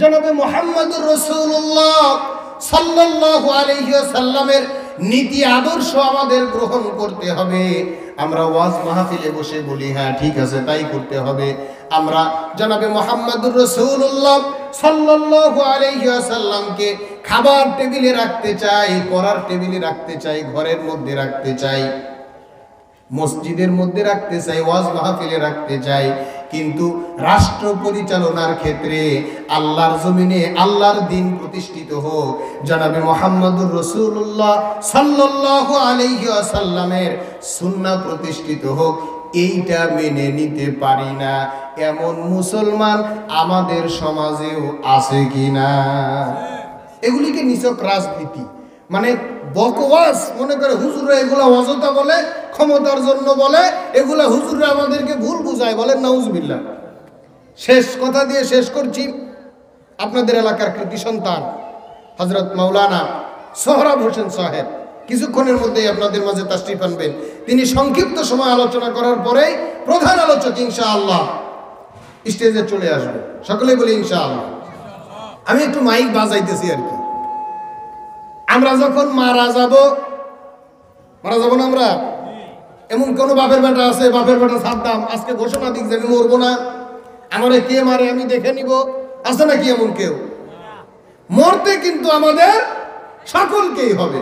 জনাবে মুহাম্মদুর রাসূলুল্লাহ সাল্লাল্লাহু আলাইহি ওয়াসাল্লামের নীতি আদর্শ আমাদের গ্রহণ করতে হবে। আমরা ওয়াজ মাহফিলে বসে বলি হ্যাঁ ঠিক আছে তাই করতে হবে। আমরা জনাবে মুহাম্মদুর রাসূলুল্লাহ সাল্লাল্লাহু আলাইহি ওয়াসাল্লামকে খাবার টেবিলে রাখতে চাই, পড়ার টেবিলে রাখতে চাই, ঘরের মধ্যে রাখতে চাই, মসজিদের মধ্যে রাখতে চাই, ওয়াজ মাহফিলে রাখতে চাই। কিন্তু রাষ্ট্র পরিচালনার ক্ষেত্রে আল্লাহর জমিনে আল্লাহর দ্বীন প্রতিষ্ঠিত হোক, জনাবে মুহাম্মদুর রাসূলুল্লাহ সাল্লাল্লাহু আলাইহি ওয়াসাল্লামের সুন্নাহ প্রতিষ্ঠিত হোক, এইটা মেনে নিতে পারি না এমন মুসলমান আমাদের সমাজেও আছে কিনা? এগুলিকে নিছক রাজনীতি, মানে বকওয়াস মনে করে হুজুররা এগুলা অযথা বলে, ক্ষমতার জন্য বলে, এগুলা হুজুররা আমাদেরকে ভুল বুঝায়, বলেন নাউজুবিল্লাহ। শেষ কথা দিয়ে শেষ করছি। আপনাদের এলাকার কৃতি সন্তান হযরত মাওলানা সোহরাব হোসেন সাহেব কিছুক্ষণের মধ্যেই আপনাদের মাঝে তাশরীফ আনবেন। তিনি সংক্ষিপ্ত সময় আলোচনা করার পরেই প্রধান আলোচক ইনশাআল্লাহ স্টেজে চলে আসবে। সকলেই বলি ইনশাআল্লাহ। আমি একটু মাইক বাজাইতেছি আর কি। আমরা যখন মারা যাব না আমরা, এমন কোন বাপের বেটা আছে, বাপের বেটা সাদ্দাম আজকে ঘোষণা দিক যে আমি মরবো না, আমারে কে মারে আমি দেখে নিব, আছে নাকি এমন কেউ? মরতে কিন্তু আমাদের সকলকেই হবে।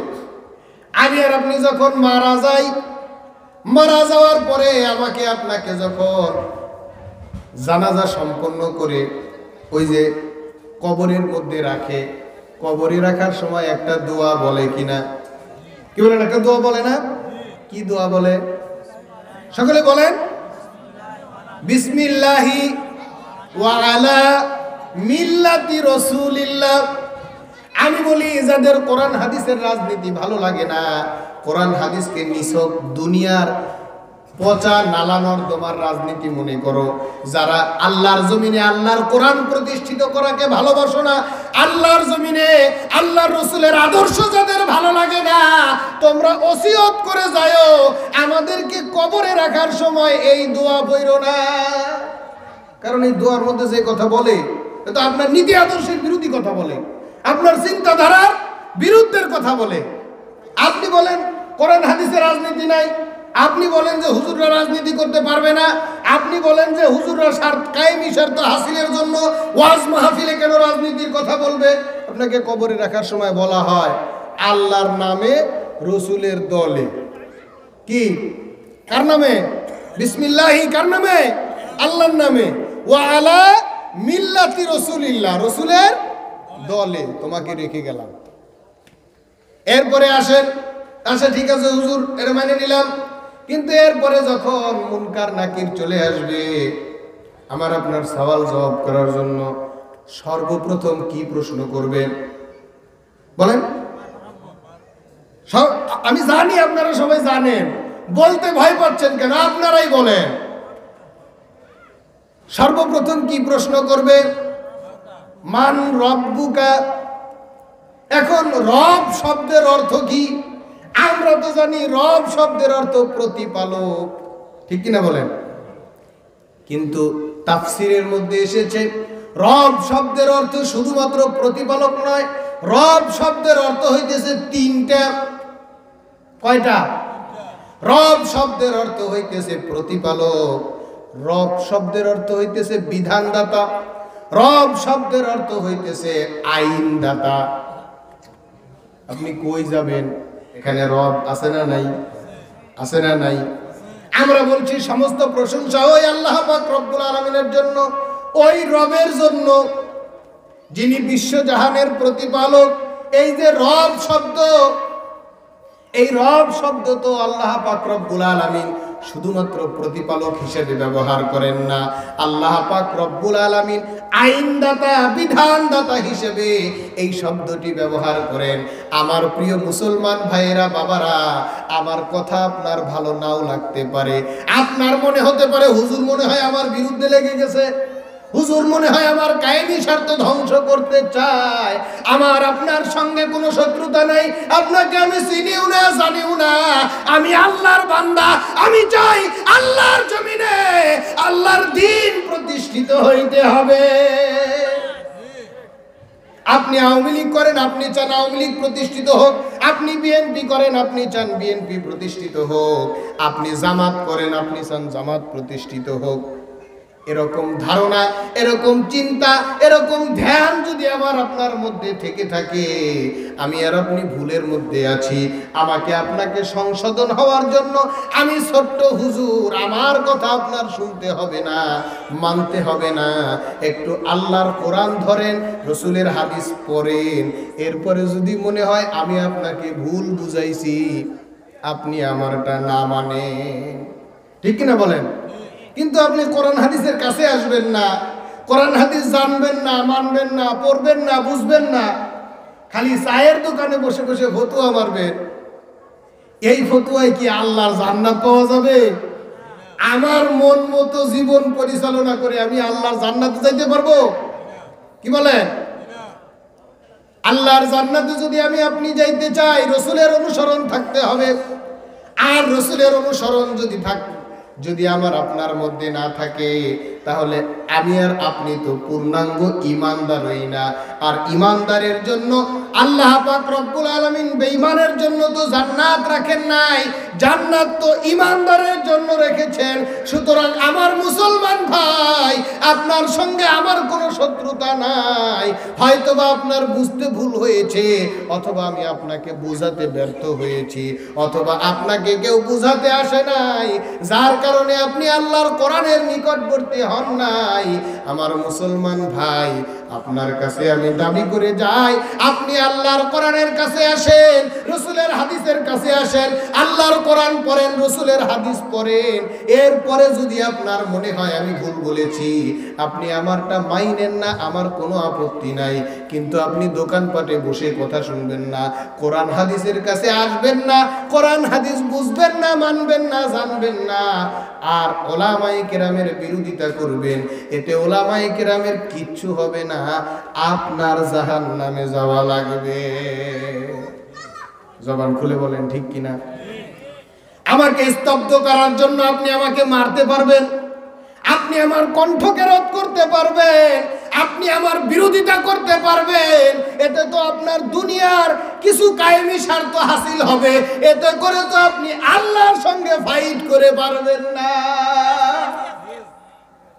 আমি আর আপনি যখন মারা যাই, মারা যাওয়ার পরে আমাকে আপনাকে যখন জানাজা সম্পন্ন করে ওই যে কবরের মধ্যে রাখে, কবরে রাখার সময় একটা দোয়া বলে কিনা? কি বলেন? একটা দোয়া বলে না? কি দোয়া বলে? সকলে বলেন বিসমিল্লাহি ওয়া আলা মিল্লাতি রাসূলিল্লাহ। আমি বলি যাদের কোরআন হাদিসের রাজনীতি ভালো লাগে না, কোরআন হাদিসকে নিছক দুনিয়ার পচা নালা নর্দমার রাজনীতি মনে করো, যারা আল্লাহর জমিনে আল্লাহর কোরআন প্রতিষ্ঠিত করাকে ভালোবাসো না, আল্লাহর জমিনে আল্লাহর রাসূলের আদর্শ যাদের ভালো লাগে না, তোমরা ওসিয়ত করে যাও আমাদেরকে কবরে রাখার সময় এই দোয়া পড়ো না। কারণ এই দোয়ার মধ্যে যে কথা বলে এটা আপনার নীতি আদর্শের বিরোধী কথা বলে, আপনার চিন্তাধারার বিরুদ্ধের কথা বলে। আপনি বলেন কোরআন হাদিসের রাজনীতি নাই, আপনি বলেন যে হুজুররা রাজনীতি করতে পারবে না, আপনি বলেন যে হুজুররা কায়েমি স্বার্থ হাসিলের জন্য ওয়াজ মাহফিলে কেন রাজনীতির কথা বলবে? আপনাকে কবরে রাখার সময় বলা হয় আল্লাহর নামে রসুলের দলে। কি? কার নামে? বিসমিল্লাহি। কার নামে? আল্লাহর নামে। ওয়া আলা মিল্লাতি রাসূলিল্লাহ, রসুলের দলে তোমাকে রেখে গেলাম। এরপরে আসেন, আচ্ছা ঠিক আছে হুজুর এটা মানে নিলাম, কিন্তু এরপরে যখন মুনকার নাকির চলে আসবে আমার আপনার সওয়াল জবাব করার জন্য, সর্বপ্রথম কি প্রশ্ন করবে বলেন? আমি জানি আপনারা সবাই জানেন, বলতে ভয় পাচ্ছেন কেন? আপনারাই বলেন সর্বপ্রথম কি প্রশ্ন করবে? মান রব্বুকা। এখন রব শব্দের অর্থ কি? আমরা তো জানি রব শব্দের অর্থ প্রতিপালক, ঠিক কিনা বলেন? কিন্তু তাফসিরের মধ্যে এসেছে রব শব্দের অর্থ শুধুমাত্র প্রতিপালক নয়, রব শব্দের অর্থ হইতেছে তিনটা। কয়টা? রব শব্দের অর্থ হইতেছে প্রতিপালক, রব শব্দের অর্থ হইতেছে বিধানদাতা, রব শব্দের অর্থ হইতেছে আইনদাতা। আপনি কই যাবেন? এখানে রব আছে না নাই? আছে না নাই? আমরা বলছি সমস্ত প্রশংসা ওই আল্লাহ পাক রব্বুল আলামিনের জন্য, ওই রবের জন্য যিনি বিশ্বজাহানের প্রতিপালক। এই যে রব শব্দ, এই রব শব্দ তো আল্লাহ পাক রব্বুল আলামিন শুধুমাত্র প্রতিপালক হিসেবে ব্যবহার করেন না, আল্লাহ পাক রব্বুল আলামিন আইনদাতা, বিধানদাতা হিসেবে এই শব্দটি ব্যবহার করেন। আমার প্রিয় মুসলমান ভাইয়েরা, বাবারা, আমার কথা আপনার ভালো নাও লাগতে পারে, আপনার মনে হতে পারে হুজুর মনে হয় আমার বিরুদ্ধে লেগে গেছে, হুজুর মনে হয় আমার কায়েমি স্বার্থ ধ্বংস করতে চায়। আমার আপনার সঙ্গে কোনো শত্রুতা নাই, আপনাকে আমি চিনিও না জানিও না। আমি আল্লাহর বান্দা, আমি চাই আল্লাহর জমিনে আল্লাহর দ্বীন প্রতিষ্ঠিত হইতে হবে। আপনি আওয়ামী লীগ করেন, আপনি চান আওয়ামী লীগ প্রতিষ্ঠিত হোক। আপনি বিএনপি করেন, আপনি চান বিএনপি প্রতিষ্ঠিত হোক। আপনি জামাত করেন, আপনি চান জামাত প্রতিষ্ঠিত হোক। এরকম ধারণা, এরকম চিন্তা, এরকম ধ্যান যদি আমার আপনার মধ্যে থেকে থাকে, আমি আর আপনি ভুলের মধ্যে আছি। আমাকে আপনাকে সংশোধন হওয়ার জন্য আমি ছোট্ট হুজুর, আমার কথা আপনার শুনতে হবে না, মানতে হবে না। একটু আল্লাহর কোরআন ধরেন, রসুলের হাদিস পড়েন। এরপরে যদি মনে হয় আমি আপনাকে ভুল বুঝাইছি, আপনি আমারটা না মানেন। ঠিক কিনা বলেন? কিন্তু আপনি কোরআন হাদিসের কাছে আসবেন না, কোরআন হাদিস জানবেন না, মানবেন না, পড়বেন না, বুঝবেন না, খালি চায়ের দোকানে বসে বসে ফতুয়া মারবেন। এই ফতুয়ায় কি আল্লাহর জান্নাত পাওয়া যাবে? আমার মন মতো জীবন পরিচালনা করে আমি আল্লাহর জান্নাতে যাইতে পারবো? কি বলেন? আল্লাহর জান্নাতে যদি আমি আপনি যাইতে চাই, রসুলের অনুসরণ থাকতে হবে। আর রসুলের অনুসরণ যদি আমার আপনার মধ্যে না থাকে, তাহলে আমি আর আপনি তো পূর্ণাঙ্গ ঈমানদার হই না। আর ঈমানদারের জন্য আল্লাহ পাক রব্বুল আলামিন বেঈমানের জন্য তো জান্নাত রাখেন নাই, জান্নাত তো ঈমানদারের জন্য রেখেছেন। সুতরাং আমার মুসলমান ভাই, আপনার সঙ্গে আমার কোনো শত্রুতা নাই। হয়তোবা আপনার বুঝতে ভুল হয়েছে, অথবা আমি আপনাকে বোঝাতে ব্যর্থ হয়েছি, অথবা আপনাকে কেউ বুঝাতে আসে নাই, যার কারণে আপনি আল্লাহর কোরআনের নিকটবর্তী হন নাই। আমার মুসলমান ভাই, আপনার কাছে আমি দাবি করে যাই, আপনি আল্লাহর কোরআনের কাছে আসেন, রসুলের হাদিসের কাছে আসেন। আল্লাহর কোরআন পড়েন, রসুলের হাদিস পড়েন। এরপরে যদি আপনার মনে হয় আমি ভুল বলেছি, আপনি আমারটা মাইনেন না, আমার কোনো আপত্তি নাই। কিন্তু আপনি দোকানপাটে বসে কথা শুনবেন না, কোরআন হাদিসের কাছে আসবেন না, কোরআন হাদিস বুঝবেন না, মানবেন না, জানবেন না, আর ওলামায়ে কেরামের বিরোধিতা করবেন। এতে ওলামায়ে কেরামের কিচ্ছু হবে না, আপনার জাহান্নামে যাওয়া লাগবে। জবান খুলে বলেন ঠিক কিনা? আমাকে স্তব্ধ করার জন্য আপনি আমাকে মারতে পারবেন, আপনি আমার কণ্ঠকে রোধ করতে পারবেন, আপনি আমার বিরোধিতা করতে পারবেন। এতে তো আপনার দুনিয়ার কিছু কায়েমি স্বার্থ হাসিল হবে, এতে করে তো আপনি আল্লাহর সঙ্গে ফাইট করে পারবেন না।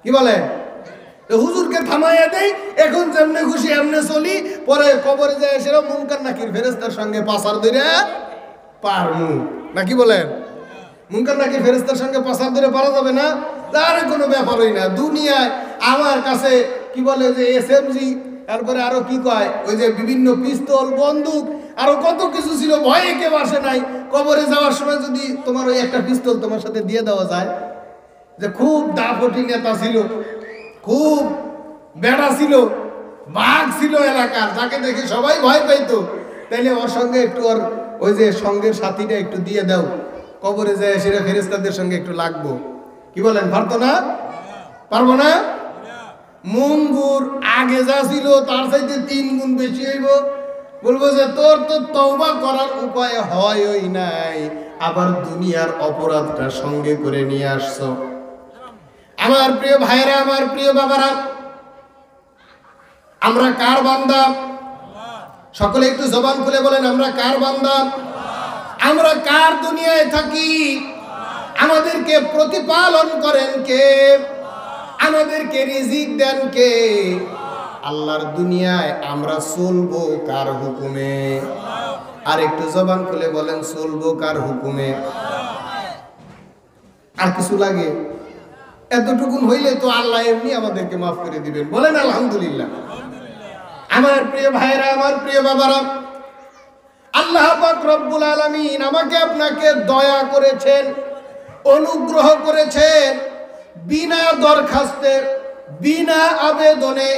কি বলেন? হুজুরকে থামাইয়া দেই, এখন যেমনে খুশি এমনে চলি, পরে কবরে যায় সেরকম মুনকার নাকির ফেরেশতার সঙ্গে পাসার ধরে পারমু নাকি বলেন? মুনকার নাকির ফেরেশতার সঙ্গে পাসার ধরে পারা যাবে না, তার কোনো ব্যাপারই না। দুনিয়ায় আমার কাছে কি বলে যে এসএমজি, তারপরে আরো কি কয়, ওই যে বিভিন্ন পিস্তল, বন্দুক, আরো কত কিছু ছিল, ভয়ে কেউ আসে নাই। কবরে যাওয়ার সময় যদি তোমার ওই একটা পিস্তল তোমার সাথে দিয়ে দেওয়া যায়, যে খুব দাপটি নেতা ছিল, খুব বেড়া ছিল, বাঘ ছিল এলাকার, যাকে দেখে সবাই ভয় পাইতো, তাইলে ওর সঙ্গে একটু ওর ওই যে সঙ্গের সাথীটা একটু দিয়ে দাও, কবরে যায় সেটা ফেরেশতাদের সঙ্গে একটু লাগবো। কি বলেন? পারতো না? পারবো না? মুঙ্গুর আগে যা ছিল তার চাইতে 3 গুণ বেশি হইব। বলবো যে তোর তো তওবা করার উপায় হয়ই নাই, আবার দুনিয়ার অপরাধটা সঙ্গে করে নিয়ে আসছো। আমার প্রিয় ভাইরা, আমার প্রিয় বাবারা, আমরা কার বান্দা? সকলে একটু জবান খুলে বলেন, আমরা কার বান্দা? আমরা কার দুনিয়ায় থাকি? আমাদেরকে প্রতিপালন করেন কে? আমাদেরকে রিজিক দেন কে? আল্লাহর দুনিয়ায় আমরা চলবো কার হুকুমে? আর একটু জবান খুলে বলেন, চলবো কার হুকুমে? আর কিছু লাগে? এতটুকুন হইলে তো আল্লাহ এমনি আমাদেরকে মাফ করে দিবেন। বলেন আলহামদুলিল্লাহ। আমার প্রিয় ভাইরা, আমার প্রিয় বাবারা, আল্লাহ পাক রব্বুল আলামিন আমাকে আপনাকে দয়া করেছেন, অনুগ্রহ করেছেন। বিনা দরখাস্তে, বিনা আবেদনে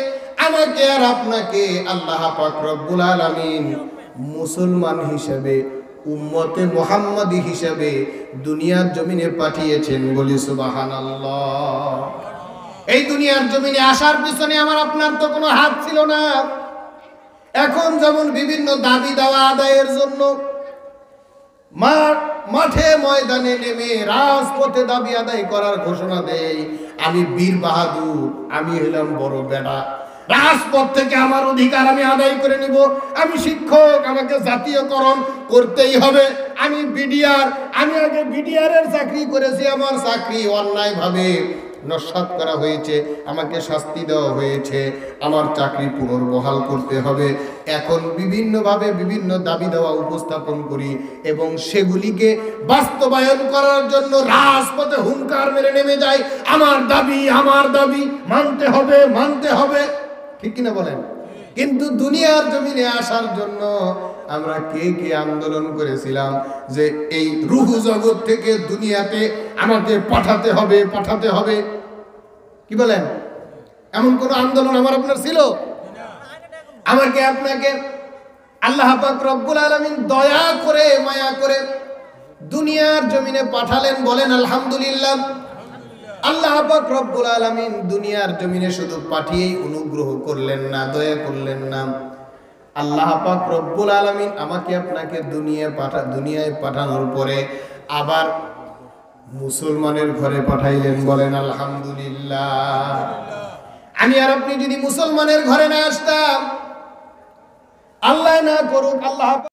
আমাকে আর আপনাকে আল্লাহ পাক রব্বুল আলামিন মুসলমান হিসেবে, উম্মতে মুহাম্মাদি হিসেবে দুনিয়ার জমিনে পাঠিয়েছেন। বলি সুবহানাল্লাহ। এই দুনিয়ার জমিনে আসার পিছনে আমার আপনার তো কোনো হাত ছিল না। এখন যেমন বিভিন্ন দাবি দাওয়া আদায়ের জন্য মাঠে ময়দানে নেমে রাজপথে দাবি আদায় করার ঘোষণা দেয়, আমি বীর বাহাদুর, আমি হলাম বড় বেটা, রাজপথ থেকে আমার অধিকার আমি আদায় করে নিব, আমি শিক্ষক, আমাকে জাতীয়করণ করতেই হবে, আমি বিডিআর, আমি আগে বিডিআর এর চাকরি করেছি, আমার চাকরি অন্যায়ভাবে নস্যাৎ করা হয়েছে, আমাকে শাস্তি দেওয়া হয়েছে, আমার চাকরি পুনর্বহাল করতে হবে। এখন বিভিন্নভাবে বিভিন্ন দাবি দেওয়া উপস্থাপন করি এবং সেগুলিকে বাস্তবায়ন করার জন্য রাজপথে হুঙ্কার মেরে নেমে যাই, আমার দাবি মানতে হবে, মানতে হবে, ঠিক কিনা বলেন? কিন্তু দুনিয়ার জমিনে আসার জন্য আমরা কে কে আন্দোলন করেছিলাম যে এই রূহ জগৎ থেকে দুনিয়াতে আমাকে পাঠাতে হবে, কি বলেন? এমন কোন আন্দোলন আমার আপনার ছিল? আমাকে আপনাকে আল্লাহ পাক রব্বুল আলামিন দয়া করে মায়া করে দুনিয়ার জমিনে পাঠালেন, বলেন আলহামদুলিল্লাহ। আল্লাহ পাক রব্বুল আলামিন দুনিয়ার জমিনে শুধু পাঠিয়েই অনুগ্রহ করলেন না, দয়া করলেন না, আল্লাহ পাক রব্বুল আলামিন আমাকে আপনাকে দুনিয়ায় পাঠানোর পরে আবার মুসলমানের ঘরে পাঠাইলেন, বলেন আলহামদুলিল্লাহ। আমি আর আপনি যদি মুসলমানের ঘরে না আসতাম, আল্লাহ না করুক, আল্লাহ